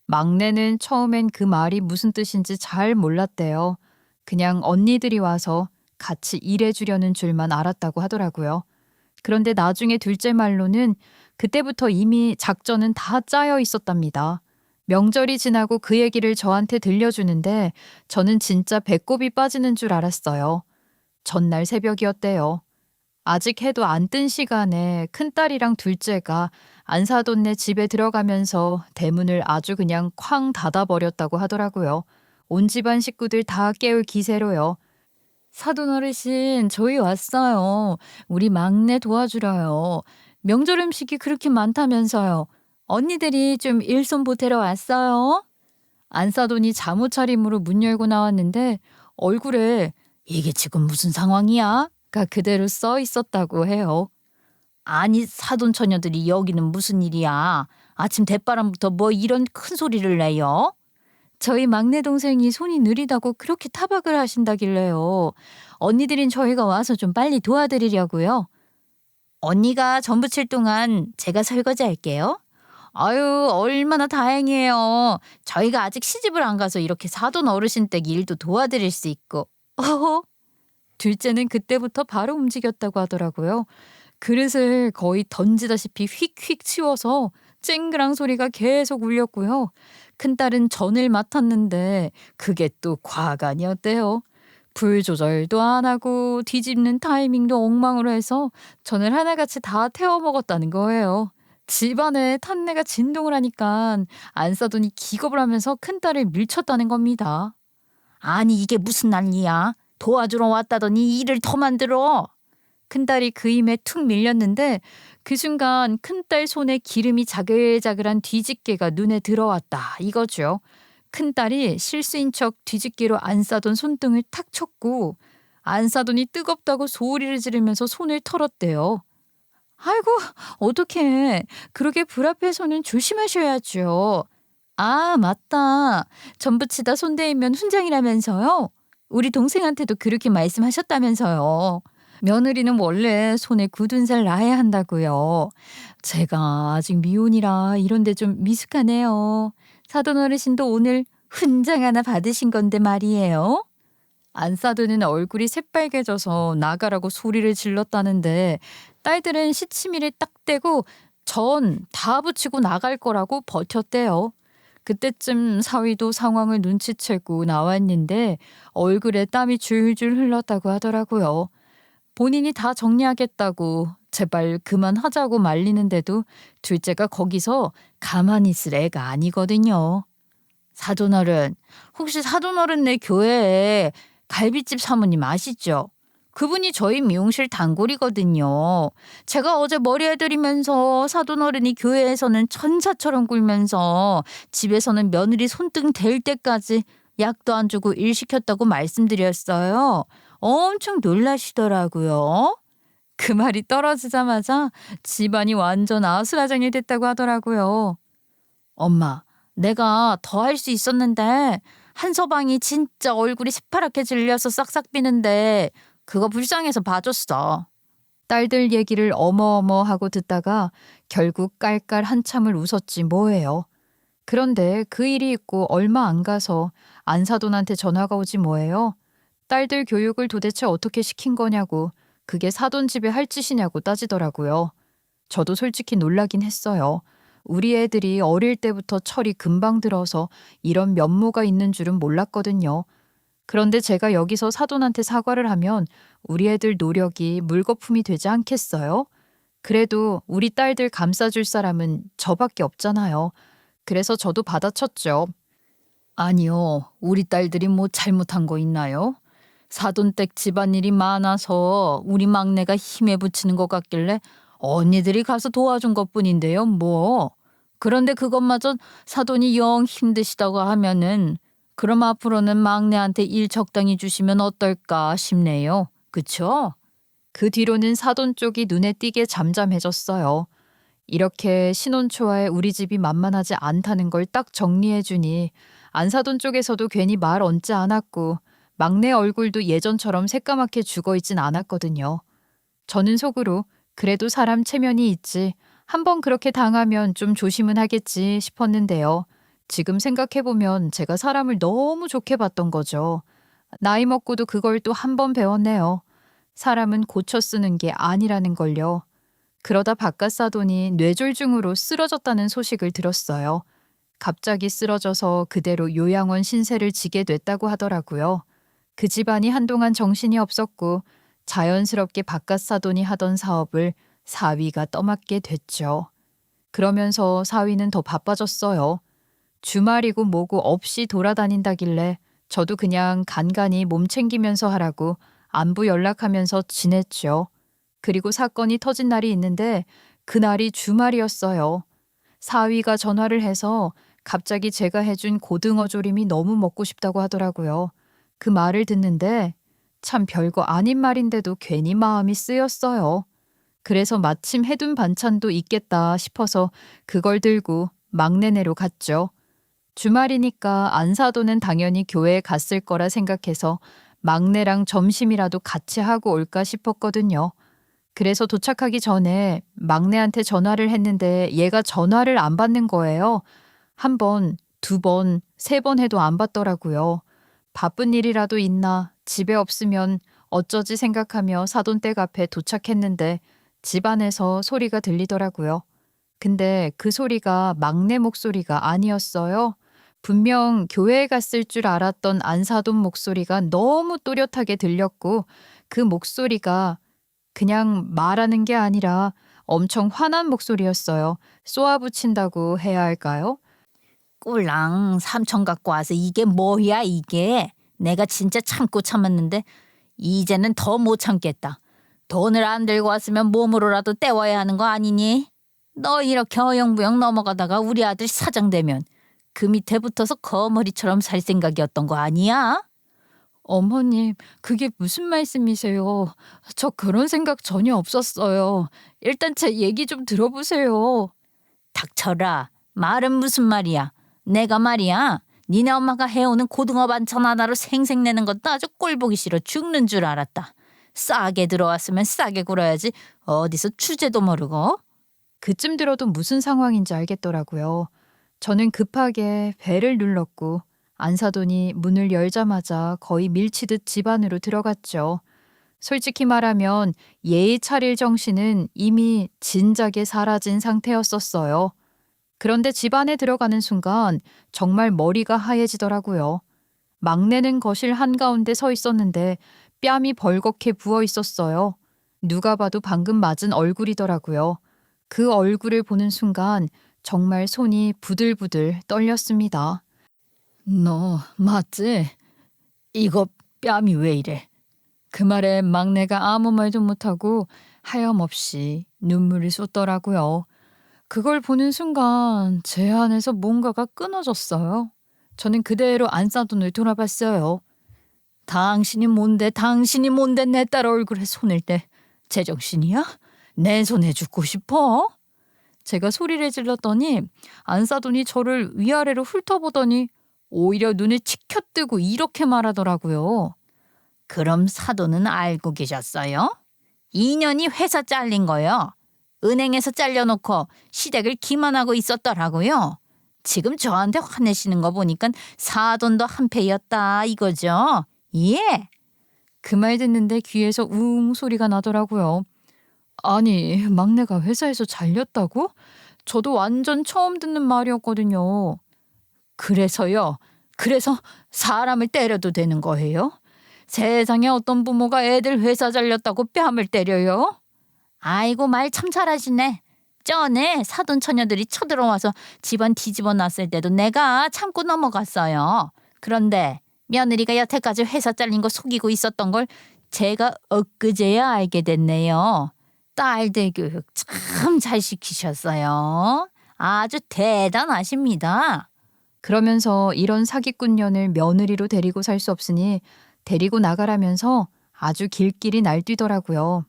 막내는 처음엔 그 말이 무슨 뜻인지 잘 몰랐대요. 그냥 언니들이 와서 같이 일해주려는 줄만 알았다고 하더라고요. 그런데 나중에 둘째 말로는 그때부터 이미 작전은 다 짜여 있었답니다. 명절이 지나고 그 얘기를 저한테 들려주는데 저는 진짜 배꼽이 빠지는 줄 알았어요. 전날 새벽이었대요. 아직 해도 안 뜬 시간에 큰딸이랑 둘째가 안사돈네 집에 들어가면서 대문을 아주 그냥 쾅 닫아버렸다고 하더라고요. 온 집안 식구들 다 깨울 기세로요. 사돈 어르신 저희 왔어요. 우리 막내 도와주려요. 명절 음식이 그렇게 많다면서요. 언니들이 좀 일손 보태러 왔어요. 안사돈이 잠옷 차림으로 문 열고 나왔는데 얼굴에 이게 지금 무슨 상황이야? 가 그대로 써 있었다고 해요. 아니 사돈 처녀들이 여기는 무슨 일이야? 아침 대바람부터 뭐 이런 큰 소리를 내요? 저희 막내 동생이 손이 느리다고 그렇게 타박을 하신다길래요. 언니들인 저희가 와서 좀 빨리 도와드리려고요. 언니가 전 부칠 동안 제가 설거지 할게요. 아유 얼마나 다행이에요. 저희가 아직 시집을 안 가서 이렇게 사돈 어르신 댁 일도 도와드릴 수 있고. 어허. 둘째는 그때부터 바로 움직였다고 하더라고요. 그릇을 거의 던지다시피 휙휙 치워서 쨍그랑 소리가 계속 울렸고요. 큰딸은 전을 맡았는데 그게 또 과간이었대요. 불 조절도 안 하고 뒤집는 타이밍도 엉망으로 해서 전을 하나같이 다 태워 먹었다는 거예요. 집안에 탄내가 진동을 하니까 안 싸더니 기겁을 하면서 큰딸을 밀쳤다는 겁니다. 아니 이게 무슨 난리야? 도와주러 왔다더니 일을 더 만들어. 큰딸이 그 힘에 툭 밀렸는데 그 순간 큰딸 손에 기름이 자글자글한 뒤집개가 눈에 들어왔다 이거죠. 큰딸이 실수인 척 뒤집개로 안 싸던 손등을 탁 쳤고 안 싸더니 뜨겁다고 소리를 지르면서 손을 털었대요. 아이고 어떡해. 그러게 불 앞에서는 조심하셔야죠. 아 맞다. 전 부치다 손 대이면 훈장이라면서요. 우리 동생한테도 그렇게 말씀하셨다면서요. 며느리는 원래 손에 굳은 살 놔야 한다고요. 제가 아직 미혼이라 이런데 좀 미숙하네요. 사돈 어르신도 오늘 훈장 하나 받으신 건데 말이에요. 안 싸드는 얼굴이 새빨개져서 나가라고 소리를 질렀다는데 딸들은 시치미를 딱 떼고 전 다 붙이고 나갈 거라고 버텼대요. 그때쯤 사위도 상황을 눈치채고 나왔는데 얼굴에 땀이 줄줄 흘렀다고 하더라고요. 본인이 다 정리하겠다고 제발 그만하자고 말리는데도 둘째가 거기서 가만히 있을 애가 아니거든요. 사돈어른, 혹시 사돈어른네 교회에 갈비집 사모님 아시죠? 그분이 저희 미용실 단골이거든요. 제가 어제 머리 해드리면서 사돈어른이 교회에서는 천사처럼 굴면서 집에서는 며느리 손등 댈 때까지 약도 안 주고 일 시켰다고 말씀드렸어요. 엄청 놀라시더라고요. 그 말이 떨어지자마자 집안이 완전 아수라장이 됐다고 하더라고요. 엄마, 내가 더 할 수 있었는데 한서방이 진짜 얼굴이 새파랗게 질려서 싹싹 비는데 그거 불쌍해서 봐줬어. 딸들 얘기를 어머어머하고 듣다가 결국 깔깔 한참을 웃었지 뭐예요. 그런데 그 일이 있고 얼마 안 가서 안사돈한테 전화가 오지 뭐예요. 딸들 교육을 도대체 어떻게 시킨 거냐고, 그게 사돈 집에 할 짓이냐고 따지더라고요. 저도 솔직히 놀라긴 했어요. 우리 애들이 어릴 때부터 철이 금방 들어서 이런 면모가 있는 줄은 몰랐거든요. 그런데 제가 여기서 사돈한테 사과를 하면 우리 애들 노력이 물거품이 되지 않겠어요? 그래도 우리 딸들 감싸줄 사람은 저밖에 없잖아요. 그래서 저도 받아쳤죠. 아니요, 우리 딸들이 뭐 잘못한 거 있나요? 사돈댁 집안일이 많아서 우리 막내가 힘에 부치는 것 같길래 언니들이 가서 도와준 것뿐인데요, 뭐. 그런데 그것마저 사돈이 영 힘드시다고 하면은 그럼 앞으로는 막내한테 일 적당히 주시면 어떨까 싶네요. 그쵸? 그 뒤로는 사돈 쪽이 눈에 띄게 잠잠해졌어요. 이렇게 신혼 초하에 우리 집이 만만하지 않다는 걸 딱 정리해주니 안사돈 쪽에서도 괜히 말 얹지 않았고 막내 얼굴도 예전처럼 새까맣게 죽어있진 않았거든요. 저는 속으로 그래도 사람 체면이 있지, 한번 그렇게 당하면 좀 조심은 하겠지 싶었는데요. 지금 생각해보면 제가 사람을 너무 좋게 봤던 거죠. 나이 먹고도 그걸 또 한 번 배웠네요. 사람은 고쳐 쓰는 게 아니라는 걸요. 그러다 바깥 사돈이 뇌졸중으로 쓰러졌다는 소식을 들었어요. 갑자기 쓰러져서 그대로 요양원 신세를 지게 됐다고 하더라고요. 그 집안이 한동안 정신이 없었고 자연스럽게 바깥 사돈이 하던 사업을 사위가 떠맡게 됐죠. 그러면서 사위는 더 바빠졌어요. 주말이고 뭐고 없이 돌아다닌다길래 저도 그냥 간간히 몸 챙기면서 하라고 안부 연락하면서 지냈죠. 그리고 사건이 터진 날이 있는데 그날이 주말이었어요. 사위가 전화를 해서 갑자기 제가 해준 고등어 조림이 너무 먹고 싶다고 하더라고요. 그 말을 듣는데 참 별거 아닌 말인데도 괜히 마음이 쓰였어요. 그래서 마침 해둔 반찬도 있겠다 싶어서 그걸 들고 막내네로 갔죠. 주말이니까 안사돈은 당연히 교회에 갔을 거라 생각해서 막내랑 점심이라도 같이 하고 올까 싶었거든요. 그래서 도착하기 전에 막내한테 전화를 했는데 얘가 전화를 안 받는 거예요. 한 번, 두 번, 세 번 해도 안 받더라고요. 바쁜 일이라도 있나, 집에 없으면 어쩌지 생각하며 사돈댁 앞에 도착했는데 집 안에서 소리가 들리더라고요. 근데 그 소리가 막내 목소리가 아니었어요. 분명 교회에 갔을 줄 알았던 안사돈 목소리가 너무 또렷하게 들렸고 그 목소리가 그냥 말하는 게 아니라 엄청 화난 목소리였어요. 쏘아붙인다고 해야 할까요? 꿀랑 삼천 갖고 와서 이게 뭐야 이게. 내가 진짜 참고 참았는데 이제는 더 못 참겠다. 돈을 안 들고 왔으면 몸으로라도 때워야 하는 거 아니니? 너 이렇게 어영부영 넘어가다가 우리 아들 사장되면 그 밑에 붙어서 거머리처럼 살 생각이었던 거 아니야? 어머님, 그게 무슨 말씀이세요? 저 그런 생각 전혀 없었어요. 일단 제 얘기 좀 들어보세요. 닥쳐라. 말은 무슨 말이야. 내가 말이야. 니네 엄마가 해오는 고등어 반찬 하나로 생색내는 것도 아주 꼴보기 싫어 죽는 줄 알았다. 싸게 들어왔으면 싸게 굴어야지 어디서 주제도 모르고. 그쯤 들어도 무슨 상황인지 알겠더라고요. 저는 급하게 벨을 눌렀고 안사돈이 문을 열자마자 거의 밀치듯 집 안으로 들어갔죠. 솔직히 말하면 예의 차릴 정신은 이미 진작에 사라진 상태였었어요. 그런데 집 안에 들어가는 순간 정말 머리가 하얘지더라고요. 막내는 거실 한가운데 서 있었는데 뺨이 벌겋게 부어 있었어요. 누가 봐도 방금 맞은 얼굴이더라고요. 그 얼굴을 보는 순간 정말 손이 부들부들 떨렸습니다. 너 맞지? 이거 뺨이 왜 이래? 그 말에 막내가 아무 말도 못하고 하염없이 눈물이 쏟더라고요. 그걸 보는 순간 제 안에서 뭔가가 끊어졌어요. 저는 그대로 안사돈을 돌아봤어요. 당신이 뭔데 내 딸 얼굴에 손을 대. 제정신이야? 내 손에 죽고 싶어? 제가 소리를 질렀더니 안사돈이 저를 위아래로 훑어보더니 오히려 눈을 치켜뜨고 이렇게 말하더라고요. 그럼 사돈은 알고 계셨어요? 2년이 회사 잘린 거요. 은행에서 잘려놓고 시댁을 기만하고 있었더라고요. 지금 저한테 화내시는 거 보니까 사돈도 한패였다 이거죠? 예. 그 말 듣는데 귀에서 우웅 소리가 나더라고요. 아니, 막내가 회사에서 잘렸다고? 저도 완전 처음 듣는 말이었거든요. 그래서요. 그래서 사람을 때려도 되는 거예요? 세상에 어떤 부모가 애들 회사 잘렸다고 뺨을 때려요? 아이고 말 참 잘하시네. 전에 사돈 처녀들이 쳐들어와서 집안 뒤집어 놨을 때도 내가 참고 넘어갔어요. 그런데 며느리가 여태까지 회사 잘린 거 속이고 있었던 걸 제가 엊그제야 알게 됐네요. 딸들 교육 참 잘 시키셨어요. 아주 대단하십니다. 그러면서 이런 사기꾼년을 며느리로 데리고 살 수 없으니 데리고 나가라면서 아주 길길이 날뛰더라고요.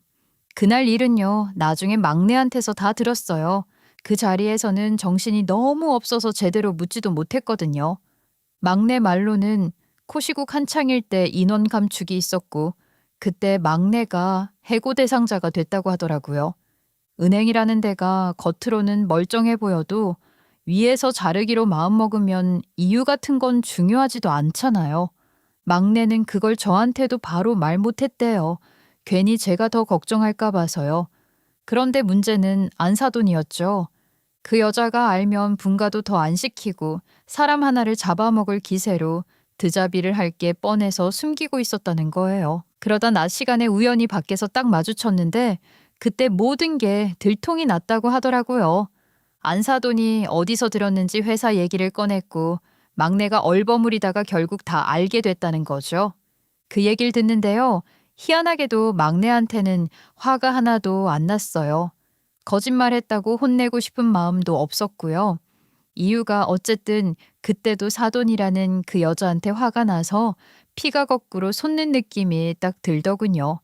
그날 일은요, 나중에 막내한테서 다 들었어요. 그 자리에서는 정신이 너무 없어서 제대로 묻지도 못했거든요. 막내 말로는 코시국 한창일 때 인원 감축이 있었고 그때 막내가 해고 대상자가 됐다고 하더라고요. 은행이라는 데가 겉으로는 멀쩡해 보여도 위에서 자르기로 마음먹으면 이유 같은 건 중요하지도 않잖아요. 막내는 그걸 저한테도 바로 말 못했대요. 괜히 제가 더 걱정할까 봐서요. 그런데 문제는 안사돈이었죠. 그 여자가 알면 분가도 더 안 시키고 사람 하나를 잡아먹을 기세로 드자비를 할 게 뻔해서 숨기고 있었다는 거예요. 그러다 낮 시간에 우연히 밖에서 딱 마주쳤는데 그때 모든 게 들통이 났다고 하더라고요. 안사돈이 어디서 들었는지 회사 얘기를 꺼냈고 막내가 얼버무리다가 결국 다 알게 됐다는 거죠. 그 얘기를 듣는데요. 희한하게도 막내한테는 화가 하나도 안 났어요. 거짓말했다고 혼내고 싶은 마음도 없었고요. 이유가 어쨌든 그때도 사돈이라는 그 여자한테 화가 나서 피가 거꾸로 솟는 느낌이 딱 들더군요.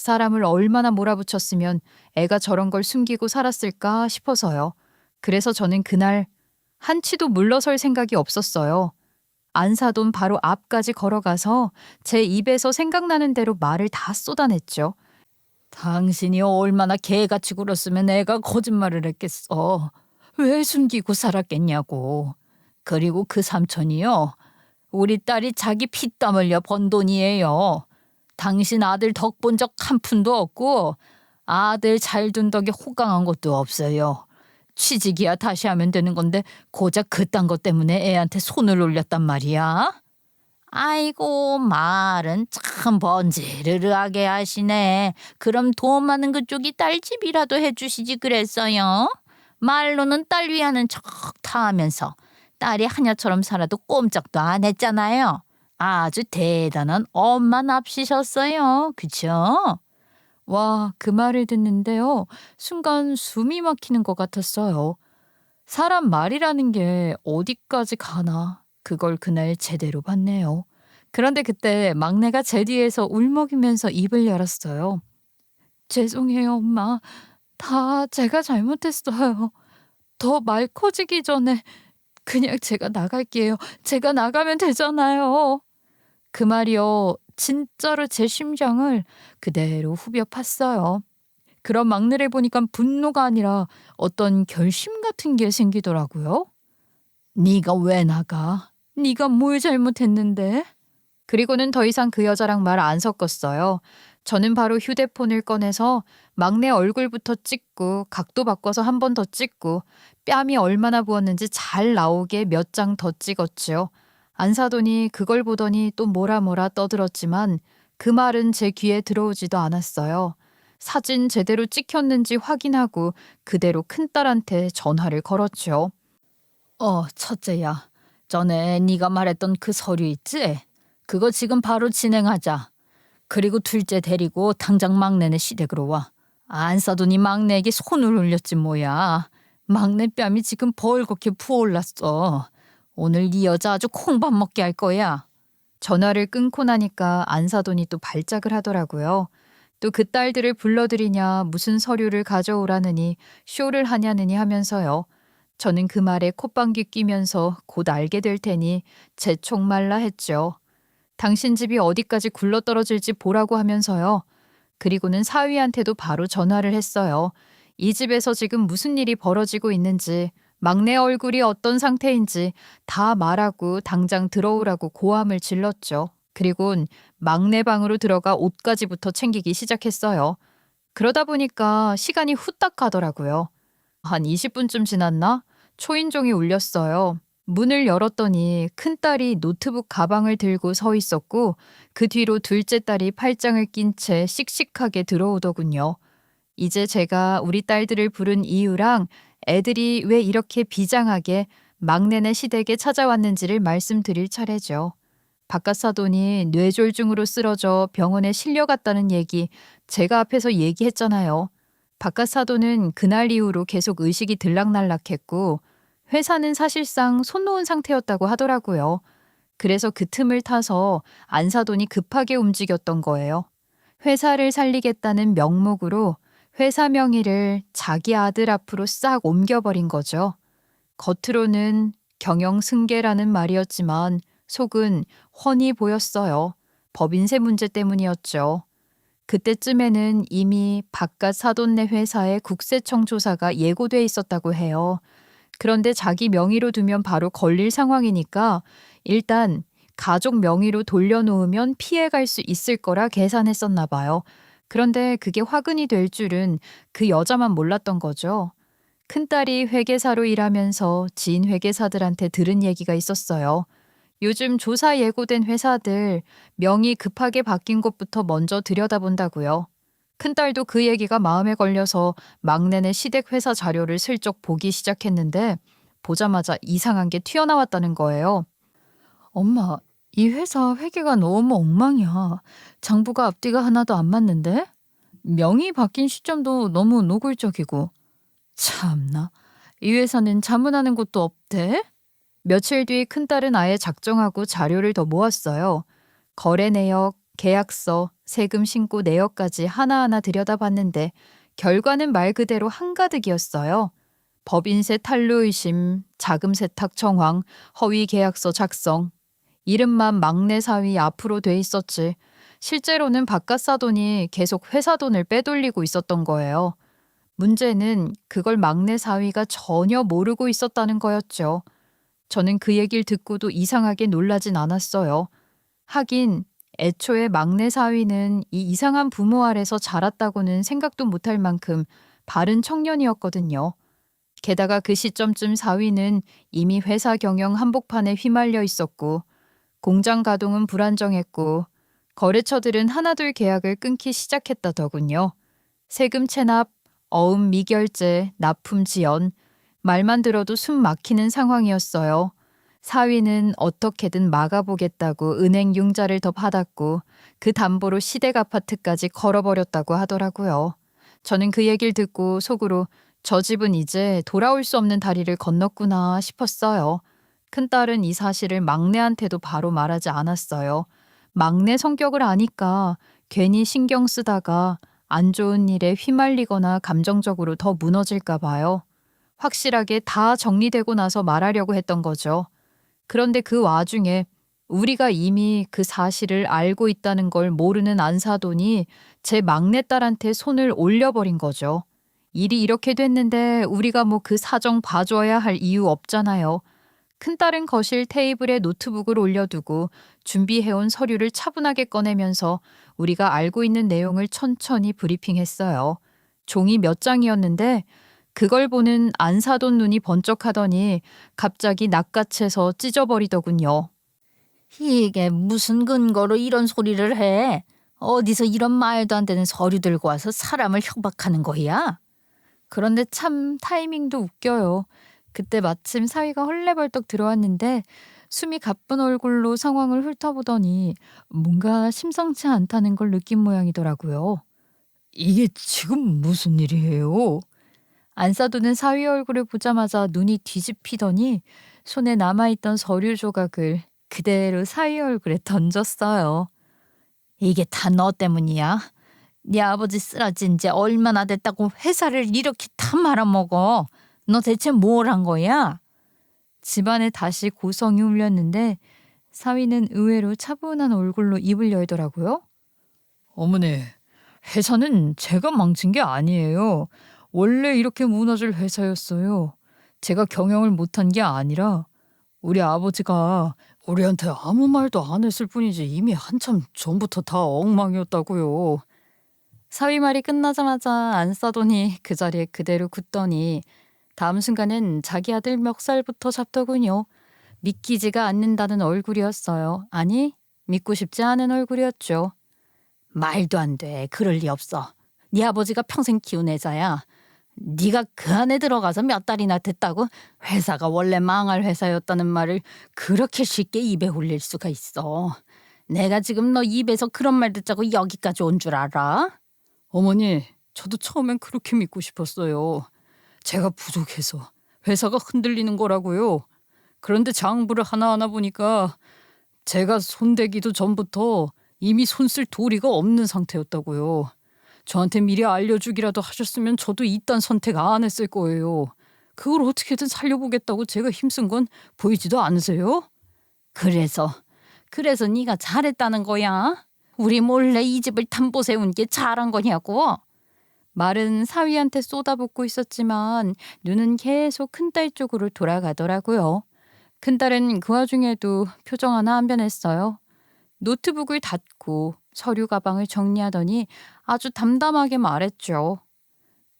사람을 얼마나 몰아붙였으면 애가 저런 걸 숨기고 살았을까 싶어서요. 그래서 저는 그날 한치도 물러설 생각이 없었어요. 안사돈 바로 앞까지 걸어가서 제 입에서 생각나는 대로 말을 다 쏟아냈죠. 당신이 얼마나 개같이 굴었으면 애가 거짓말을 했겠어. 왜 숨기고 살았겠냐고. 그리고 그 삼촌이요. 우리 딸이 자기 피땀 흘려 번 돈이에요. 당신 아들 덕 본 적 한 푼도 없고 아들 잘 둔 덕에 호강한 것도 없어요. 취직이야 다시 하면 되는 건데 고작 그딴 것 때문에 애한테 손을 올렸단 말이야. 아이고 말은 참 번지르르하게 하시네. 그럼 돈 많은 그쪽이 딸 집이라도 해주시지 그랬어요. 말로는 딸 위하는 척 다하면서 딸이 하녀처럼 살아도 꼼짝도 안 했잖아요. 아주 대단한 엄마 납시셨어요. 그쵸? 와, 그 말을 듣는데요. 순간 숨이 막히는 것 같았어요. 사람 말이라는 게 어디까지 가나. 그걸 그날 제대로 봤네요. 그런데 그때 막내가 제 뒤에서 울먹이면서 입을 열었어요. 죄송해요, 엄마. 다 제가 잘못했어요. 더 말 커지기 전에 그냥 제가 나갈게요. 제가 나가면 되잖아요. 그 말이요. 진짜로 제 심장을 그대로 후벼 팠어요. 그런 막내를 보니까 분노가 아니라 어떤 결심 같은 게 생기더라고요. 네가 왜 나가? 네가 뭘 잘못했는데? 그리고는 더 이상 그 여자랑 말 안 섞었어요. 저는 바로 휴대폰을 꺼내서 막내 얼굴부터 찍고 각도 바꿔서 한 번 더 찍고 뺨이 얼마나 부었는지 잘 나오게 몇 장 더 찍었지요. 안사돈이 그걸 보더니 또 뭐라 떠들었지만 그 말은 제 귀에 들어오지도 않았어요. 사진 제대로 찍혔는지 확인하고 그대로 큰딸한테 전화를 걸었죠. 첫째야. 전에 네가 말했던 그 서류 있지? 그거 지금 바로 진행하자. 그리고 둘째 데리고 당장 막내네 시댁으로 와. 안 싸더니 막내에게 손을 올렸지 뭐야. 막내 뺨이 지금 벌겋게 부어올랐어. 오늘 네 여자 아주 콩밥 먹게 할 거야. 전화를 끊고 나니까 안사돈이 또 발작을 하더라고요. 또 그 딸들을 불러들이냐 무슨 서류를 가져오라느니 쇼를 하냐느니 하면서요. 저는 그 말에 콧방귀 뀌면서 곧 알게 될 테니 재촉말라 했죠. 당신 집이 어디까지 굴러떨어질지 보라고 하면서요. 그리고는 사위한테도 바로 전화를 했어요. 이 집에서 지금 무슨 일이 벌어지고 있는지, 막내 얼굴이 어떤 상태인지 다 말하고 당장 들어오라고 고함을 질렀죠. 그리곤 막내 방으로 들어가 옷까지부터 챙기기 시작했어요. 그러다 보니까 시간이 후딱 가더라고요. 한 20분쯤 지났나? 초인종이 울렸어요. 문을 열었더니 큰딸이 노트북 가방을 들고 서 있었고 그 뒤로 둘째 딸이 팔짱을 낀 채 씩씩하게 들어오더군요. 이제 제가 우리 딸들을 부른 이유랑 애들이 왜 이렇게 비장하게 막내네 시댁에 찾아왔는지를 말씀드릴 차례죠. 바깥 사돈이 뇌졸중으로 쓰러져 병원에 실려갔다는 얘기 제가 앞에서 얘기했잖아요. 바깥 사돈은 그날 이후로 계속 의식이 들락날락했고 회사는 사실상 손 놓은 상태였다고 하더라고요. 그래서 그 틈을 타서 안사돈이 급하게 움직였던 거예요. 회사를 살리겠다는 명목으로 회사 명의를 자기 아들 앞으로 싹 옮겨버린 거죠. 겉으로는 경영승계라는 말이었지만 속은 훤히 보였어요. 법인세 문제 때문이었죠. 그때쯤에는 이미 바깥 사돈네 회사에 국세청 조사가 예고돼 있었다고 해요. 그런데 자기 명의로 두면 바로 걸릴 상황이니까 일단 가족 명의로 돌려놓으면 피해갈 수 있을 거라 계산했었나 봐요. 그런데 그게 화근이 될 줄은 그 여자만 몰랐던 거죠. 큰딸이 회계사로 일하면서 지인 회계사들한테 들은 얘기가 있었어요. 요즘 조사 예고된 회사들 명의 급하게 바뀐 곳부터 먼저 들여다본다고요. 큰딸도 그 얘기가 마음에 걸려서 막내네 시댁 회사 자료를 슬쩍 보기 시작했는데 보자마자 이상한 게 튀어나왔다는 거예요. 엄마, 이 회사 회계가 너무 엉망이야. 장부가 앞뒤가 하나도 안 맞는데? 명의 바뀐 시점도 너무 노골적이고. 참나, 이 회사는 자문하는 곳도 없대? 며칠 뒤 큰딸은 아예 작정하고 자료를 더 모았어요. 거래 내역, 계약서, 세금 신고 내역까지 하나하나 들여다봤는데 결과는 말 그대로 한가득이었어요. 법인세 탄로 의심, 자금 세탁 정황, 허위 계약서 작성. 이름만 막내 사위 앞으로 돼 있었지. 실제로는 바깥 사돈이 계속 회사 돈을 빼돌리고 있었던 거예요. 문제는 그걸 막내 사위가 전혀 모르고 있었다는 거였죠. 저는 그 얘기를 듣고도 이상하게 놀라진 않았어요. 하긴 애초에 막내 사위는 이 이상한 부모 아래서 자랐다고는 생각도 못할 만큼 바른 청년이었거든요. 게다가 그 시점쯤 사위는 이미 회사 경영 한복판에 휘말려 있었고 공장 가동은 불안정했고 거래처들은 하나둘 계약을 끊기 시작했다더군요. 세금 체납, 어음 미결제, 납품 지연, 말만 들어도 숨 막히는 상황이었어요. 사위는 어떻게든 막아보겠다고 은행 융자를 더 받았고 그 담보로 시댁 아파트까지 걸어버렸다고 하더라고요. 저는 그 얘기를 듣고 속으로 저 집은 이제 돌아올 수 없는 다리를 건넜구나 싶었어요. 큰딸은 이 사실을 막내한테도 바로 말하지 않았어요. 막내 성격을 아니까 괜히 신경 쓰다가 안 좋은 일에 휘말리거나 감정적으로 더 무너질까 봐요. 확실하게 다 정리되고 나서 말하려고 했던 거죠. 그런데 그 와중에 우리가 이미 그 사실을 알고 있다는 걸 모르는 안사돈이 제 막내딸한테 손을 올려버린 거죠. 일이 이렇게 됐는데 우리가 뭐 그 사정 봐줘야 할 이유 없잖아요. 큰딸은 거실 테이블에 노트북을 올려두고 준비해온 서류를 차분하게 꺼내면서 우리가 알고 있는 내용을 천천히 브리핑했어요. 종이 몇 장이었는데 그걸 보는 안사돈 눈이 번쩍하더니 갑자기 낚아채서 찢어버리더군요. 이게 무슨 근거로 이런 소리를 해? 어디서 이런 말도 안 되는 서류 들고 와서 사람을 협박하는 거야? 그런데 참 타이밍도 웃겨요. 그때 마침 사위가 헐레벌떡 들어왔는데 숨이 가쁜 얼굴로 상황을 훑어보더니 뭔가 심상치 않다는 걸 느낀 모양이더라고요. 이게 지금 무슨 일이에요? 안사도는 사위 얼굴을 보자마자 눈이 뒤집히더니 손에 남아있던 서류 조각을 그대로 사위 얼굴에 던졌어요. 이게 다 너 때문이야. 네 아버지 쓰러진 지 얼마나 됐다고 회사를 이렇게 다 말아먹어. 너 대체 뭘 한 거야? 집안에 다시 고성이 울렸는데 사위는 의외로 차분한 얼굴로 입을 열더라고요. 어머니, 회사는 제가 망친 게 아니에요. 원래 이렇게 무너질 회사였어요. 제가 경영을 못한 게 아니라 우리 아버지가 우리한테 아무 말도 안 했을 뿐이지 이미 한참 전부터 다 엉망이었다고요. 사위 말이 끝나자마자 안사돈이 그 자리에 그대로 굳더니 다음 순간엔 자기 아들 멱살부터 잡더군요. 믿기지가 않는다는 얼굴이었어요. 아니, 믿고 싶지 않은 얼굴이었죠. 말도 안 돼. 그럴 리 없어. 네 아버지가 평생 키운 애자야. 네가 그 안에 들어가서 몇 달이나 됐다고 회사가 원래 망할 회사였다는 말을 그렇게 쉽게 입에 올릴 수가 있어. 내가 지금 너 입에서 그런 말 듣자고 여기까지 온 줄 알아? 어머니, 저도 처음엔 그렇게 믿고 싶었어요. 제가 부족해서 회사가 흔들리는 거라고요. 그런데 장부를 하나하나 보니까 제가 손대기도 전부터 이미 손 쓸 도리가 없는 상태였다고요. 저한테 미리 알려주기라도 하셨으면 저도 이딴 선택 안 했을 거예요. 그걸 어떻게든 살려보겠다고 제가 힘쓴 건 보이지도 않으세요? 그래서 네가 잘했다는 거야? 우리 몰래 이 집을 담보 세운 게 잘한 거냐고? 말은 사위한테 쏟아붓고 있었지만 눈은 계속 큰딸 쪽으로 돌아가더라고요. 큰딸은 그 와중에도 표정 하나 안 변했어요. 노트북을 닫고 서류 가방을 정리하더니 아주 담담하게 말했죠.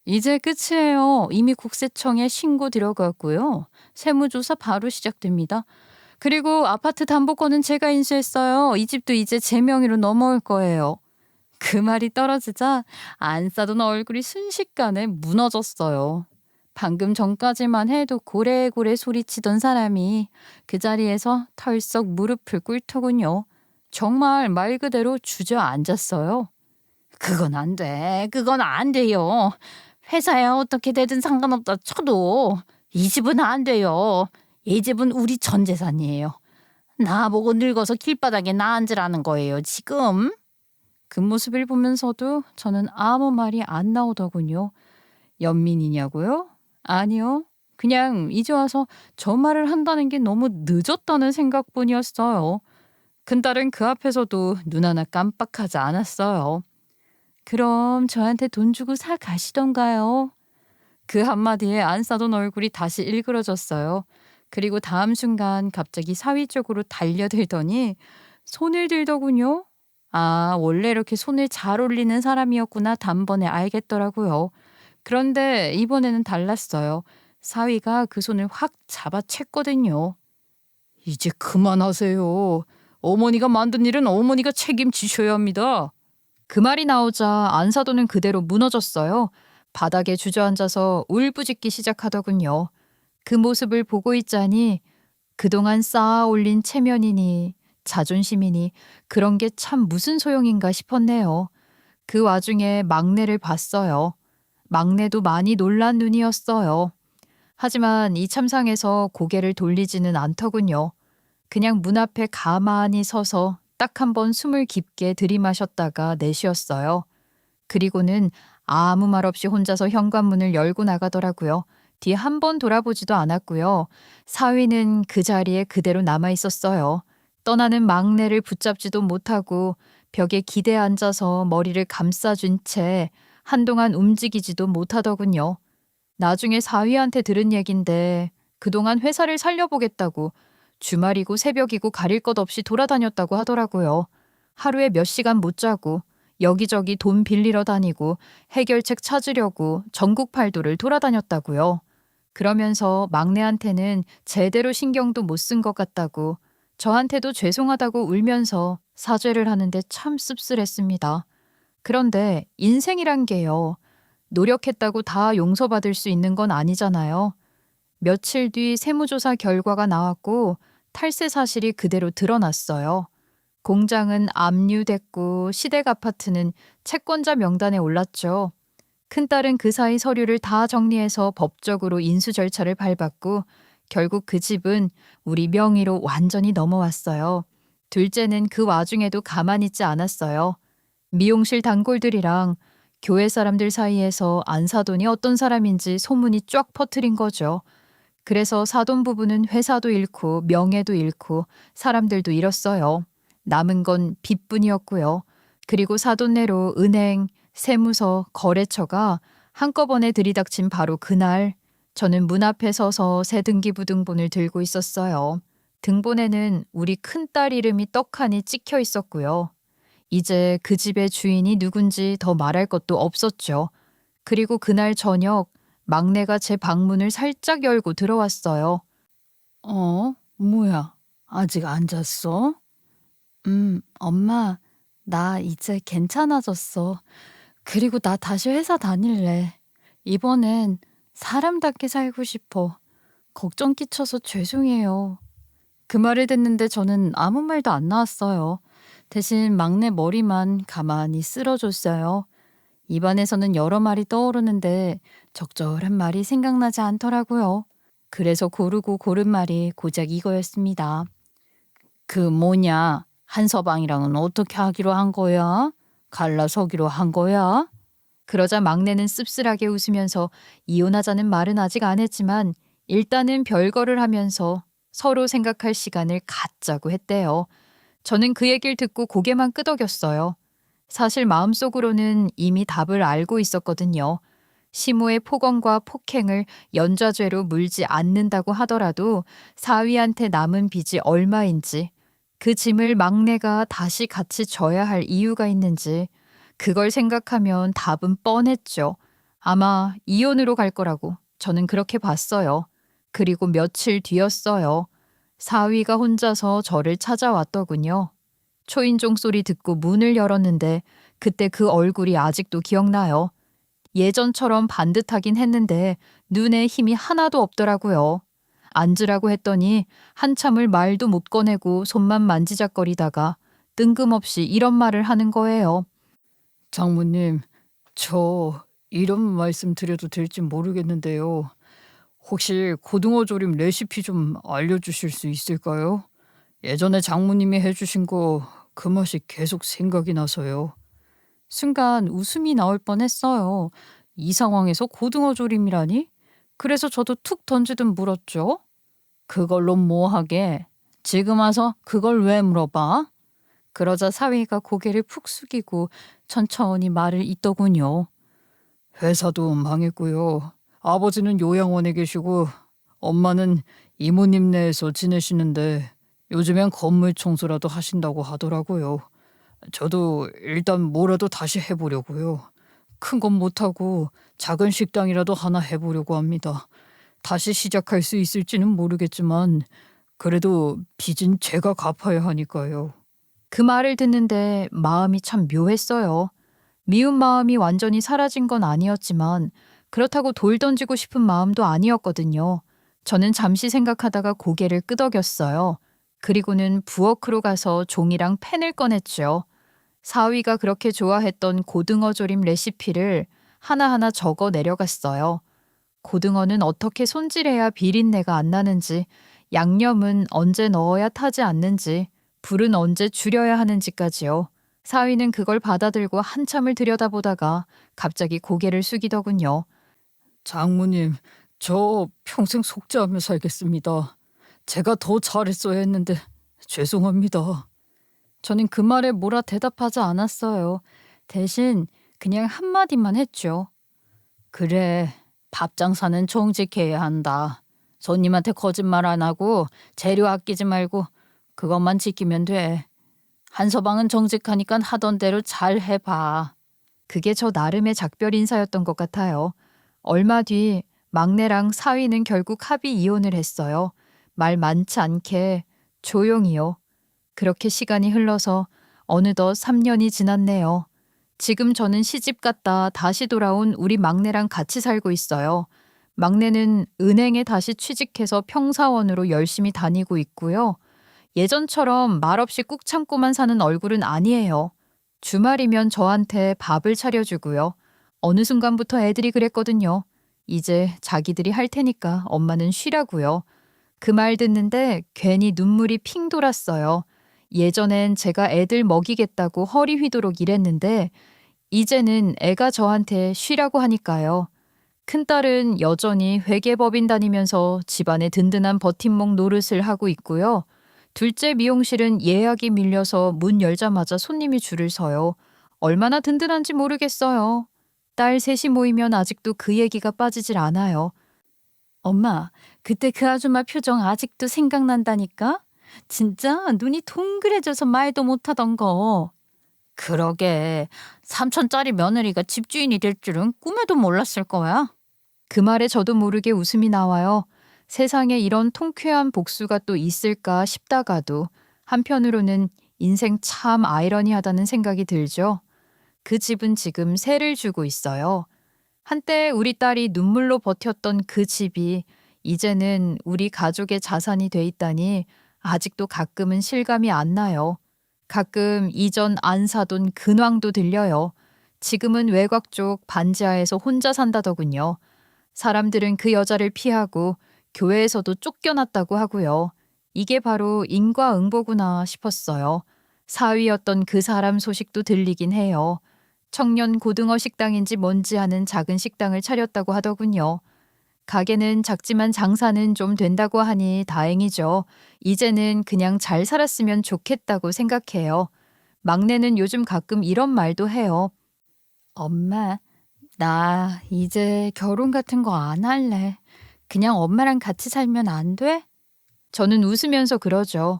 이제 끝이에요. 이미 국세청에 신고 들어갔고요. 세무조사 바로 시작됩니다. 그리고 아파트 담보권은 제가 인수했어요. 이 집도 이제 제 명의로 넘어올 거예요. 그 말이 떨어지자 안사돈 얼굴이 순식간에 무너졌어요. 방금 전까지만 해도 고래고래 소리치던 사람이 그 자리에서 털썩 무릎을 꿇더군요. 정말 말 그대로 주저앉았어요. 그건 안 돼. 그건 안 돼요. 회사에 어떻게 되든 상관없다 쳐도 이 집은 안 돼요. 이 집은 우리 전 재산이에요. 나보고 늙어서 길바닥에 나 앉으라는 거예요, 지금. 그 모습을 보면서도 저는 아무 말이 안 나오더군요. 연민이냐고요? 아니요. 그냥 이제 와서 저 말을 한다는 게 너무 늦었다는 생각뿐이었어요. 큰딸은 그 앞에서도 눈 하나 깜빡하지 않았어요. 그럼 저한테 돈 주고 사 가시던가요? 그 한마디에 안 싸던 얼굴이 다시 일그러졌어요. 그리고 다음 순간 갑자기 사위 쪽으로 달려들더니 손을 들더군요. 아, 원래 이렇게 손을 잘 올리는 사람이었구나 단번에 알겠더라고요. 그런데 이번에는 달랐어요. 사위가 그 손을 확 잡아챘거든요. 이제 그만하세요. 어머니가 만든 일은 어머니가 책임지셔야 합니다. 그 말이 나오자 안사돈은 그대로 무너졌어요. 바닥에 주저앉아서 울부짖기 시작하더군요. 그 모습을 보고 있자니 그동안 쌓아 올린 체면이니 자존심이니 그런 게 참 무슨 소용인가 싶었네요. 그 와중에 막내를 봤어요. 막내도 많이 놀란 눈이었어요. 하지만 이 참상에서 고개를 돌리지는 않더군요. 그냥 문 앞에 가만히 서서 딱 한 번 숨을 깊게 들이마셨다가 내쉬었어요. 그리고는 아무 말 없이 혼자서 현관문을 열고 나가더라고요. 뒤에 한 번 돌아보지도 않았고요. 사위는 그 자리에 그대로 남아 있었어요. 떠나는 막내를 붙잡지도 못하고 벽에 기대 앉아서 머리를 감싸준 채 한동안 움직이지도 못하더군요. 나중에 사위한테 들은 얘긴데 그동안 회사를 살려보겠다고 주말이고 새벽이고 가릴 것 없이 돌아다녔다고 하더라고요. 하루에 몇 시간 못 자고 여기저기 돈 빌리러 다니고 해결책 찾으려고 전국 팔도를 돌아다녔다고요. 그러면서 막내한테는 제대로 신경도 못 쓴 것 같다고 저한테도 죄송하다고 울면서 사죄를 하는데 참 씁쓸했습니다. 그런데 인생이란 게요. 노력했다고 다 용서받을 수 있는 건 아니잖아요. 며칠 뒤 세무조사 결과가 나왔고 탈세 사실이 그대로 드러났어요. 공장은 압류됐고 시댁 아파트는 채권자 명단에 올랐죠. 큰딸은 그 사이 서류를 다 정리해서 법적으로 인수 절차를 밟았고 결국 그 집은 우리 명의로 완전히 넘어왔어요. 둘째는 그 와중에도 가만히 있지 않았어요. 미용실 단골들이랑 교회 사람들 사이에서 안사돈이 어떤 사람인지 소문이 쫙 퍼뜨린 거죠. 그래서 사돈 부부는 회사도 잃고 명예도 잃고 사람들도 잃었어요. 남은 건 빚뿐이었고요. 그리고 사돈네로 은행, 세무서, 거래처가 한꺼번에 들이닥친 바로 그날 저는 문 앞에 서서 새 등기부등본을 들고 있었어요. 등본에는 우리 큰딸 이름이 떡하니 찍혀 있었고요. 이제 그 집의 주인이 누군지 더 말할 것도 없었죠. 그리고 그날 저녁 막내가 제 방문을 살짝 열고 들어왔어요. 뭐야? 아직 안 잤어? 엄마, 나 이제 괜찮아졌어. 그리고 나 다시 회사 다닐래. 이번엔 사람답게 살고 싶어. 걱정 끼쳐서 죄송해요. 그 말을 듣는데 저는 아무 말도 안 나왔어요. 대신 막내 머리만 가만히 쓸어줬어요. 입안에서는 여러 말이 떠오르는데 적절한 말이 생각나지 않더라고요. 그래서 고르고 고른 말이 고작 이거였습니다. 그 뭐냐? 한서방이랑은 어떻게 하기로 한 거야? 갈라서기로 한 거야? 그러자 막내는 씁쓸하게 웃으면서 이혼하자는 말은 아직 안 했지만 일단은 별거를 하면서 서로 생각할 시간을 갖자고 했대요. 저는 그 얘기를 듣고 고개만 끄덕였어요. 사실 마음속으로는 이미 답을 알고 있었거든요. 시모의 폭언과 폭행을 연좌죄로 물지 않는다고 하더라도 사위한테 남은 빚이 얼마인지, 그 짐을 막내가 다시 같이 져야 할 이유가 있는지, 그걸 생각하면 답은 뻔했죠. 아마 이혼으로 갈 거라고 저는 그렇게 봤어요. 그리고 며칠 뒤였어요. 사위가 혼자서 저를 찾아왔더군요. 초인종 소리 듣고 문을 열었는데 그때 그 얼굴이 아직도 기억나요. 예전처럼 반듯하긴 했는데 눈에 힘이 하나도 없더라고요. 앉으라고 했더니 한참을 말도 못 꺼내고 손만 만지작거리다가 뜬금없이 이런 말을 하는 거예요. 장모님, 저 이런 말씀 드려도 될지 모르겠는데요. 혹시 고등어 조림 레시피 좀 알려주실 수 있을까요? 예전에 장모님이 해주신 거 그 맛이 계속 생각이 나서요. 순간 웃음이 나올 뻔했어요. 이 상황에서 고등어 조림이라니? 그래서 저도 툭 던지듯 물었죠. 그걸로 뭐 하게? 지금 와서 그걸 왜 물어봐? 그러자 사위가 고개를 푹 숙이고 천천히 말을 잇더군요. 회사도 망했고요. 아버지는 요양원에 계시고 엄마는 이모님 네에서 지내시는데 요즘엔 건물 청소라도 하신다고 하더라고요. 저도 일단 뭐라도 다시 해보려고요. 큰 건 못하고 작은 식당이라도 하나 해보려고 합니다. 다시 시작할 수 있을지는 모르겠지만 그래도 빚은 제가 갚아야 하니까요. 그 말을 듣는데 마음이 참 묘했어요. 미운 마음이 완전히 사라진 건 아니었지만 그렇다고 돌 던지고 싶은 마음도 아니었거든요. 저는 잠시 생각하다가 고개를 끄덕였어요. 그리고는 부엌으로 가서 종이랑 펜을 꺼냈죠. 사위가 그렇게 좋아했던 고등어 조림 레시피를 하나하나 적어 내려갔어요. 고등어는 어떻게 손질해야 비린내가 안 나는지, 양념은 언제 넣어야 타지 않는지, 불은 언제 줄여야 하는지까지요. 사위는 그걸 받아들고 한참을 들여다보다가 갑자기 고개를 숙이더군요. 장모님, 저 평생 속죄하며 살겠습니다. 제가 더 잘했어야 했는데 죄송합니다. 저는 그 말에 뭐라 대답하지 않았어요. 대신 그냥 한마디만 했죠. 그래, 밥 장사는 정직해야 한다. 손님한테 거짓말 안 하고 재료 아끼지 말고 그것만 지키면 돼. 한서방은 정직하니까 하던 대로 잘 해봐. 그게 저 나름의 작별 인사였던 것 같아요. 얼마 뒤 막내랑 사위는 결국 합의 이혼을 했어요. 말 많지 않게 조용히요. 그렇게 시간이 흘러서 어느덧 3년이 지났네요. 지금 저는 시집 갔다 다시 돌아온 우리 막내랑 같이 살고 있어요. 막내는 은행에 다시 취직해서 평사원으로 열심히 다니고 있고요. 예전처럼 말없이 꾹 참고만 사는 얼굴은 아니에요. 주말이면 저한테 밥을 차려주고요. 어느 순간부터 애들이 그랬거든요. 이제 자기들이 할 테니까 엄마는 쉬라고요. 그 말 듣는데 괜히 눈물이 핑 돌았어요. 예전엔 제가 애들 먹이겠다고 허리 휘도록 일했는데 이제는 애가 저한테 쉬라고 하니까요. 큰딸은 여전히 회계법인 다니면서 집안의 든든한 버팀목 노릇을 하고 있고요. 둘째 미용실은 예약이 밀려서 문 열자마자 손님이 줄을 서요. 얼마나 든든한지 모르겠어요. 딸 셋이 모이면 아직도 그 얘기가 빠지질 않아요. 엄마, 그때 그 아줌마 표정 아직도 생각난다니까? 진짜 눈이 동그래져서 말도 못하던 거. 그러게, 3천짜리 며느리가 집주인이 될 줄은 꿈에도 몰랐을 거야. 그 말에 저도 모르게 웃음이 나와요. 세상에 이런 통쾌한 복수가 또 있을까 싶다가도 한편으로는 인생 참 아이러니하다는 생각이 들죠. 그 집은 지금 세를 주고 있어요. 한때 우리 딸이 눈물로 버텼던 그 집이 이제는 우리 가족의 자산이 돼 있다니 아직도 가끔은 실감이 안 나요. 가끔 이전 안 사돈 근황도 들려요. 지금은 외곽 쪽 반지하에서 혼자 산다더군요. 사람들은 그 여자를 피하고 교회에서도 쫓겨났다고 하고요. 이게 바로 인과응보구나 싶었어요. 사위였던 그 사람 소식도 들리긴 해요. 청년 고등어 식당인지 뭔지 하는 작은 식당을 차렸다고 하더군요. 가게는 작지만 장사는 좀 된다고 하니 다행이죠. 이제는 그냥 잘 살았으면 좋겠다고 생각해요. 막내는 요즘 가끔 이런 말도 해요. 엄마, 나 이제 결혼 같은 거 안 할래. 그냥 엄마랑 같이 살면 안 돼? 저는 웃으면서 그러죠.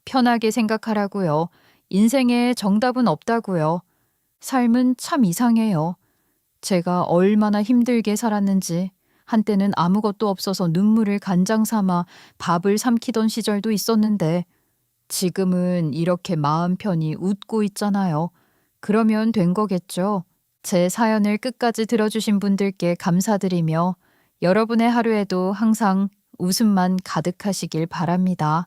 편하게 생각하라고요. 인생에 정답은 없다고요. 삶은 참 이상해요. 제가 얼마나 힘들게 살았는지 한때는 아무것도 없어서 눈물을 간장 삼아 밥을 삼키던 시절도 있었는데 지금은 이렇게 마음 편히 웃고 있잖아요. 그러면 된 거겠죠. 제 사연을 끝까지 들어주신 분들께 감사드리며 여러분의 하루에도 항상 웃음만 가득하시길 바랍니다.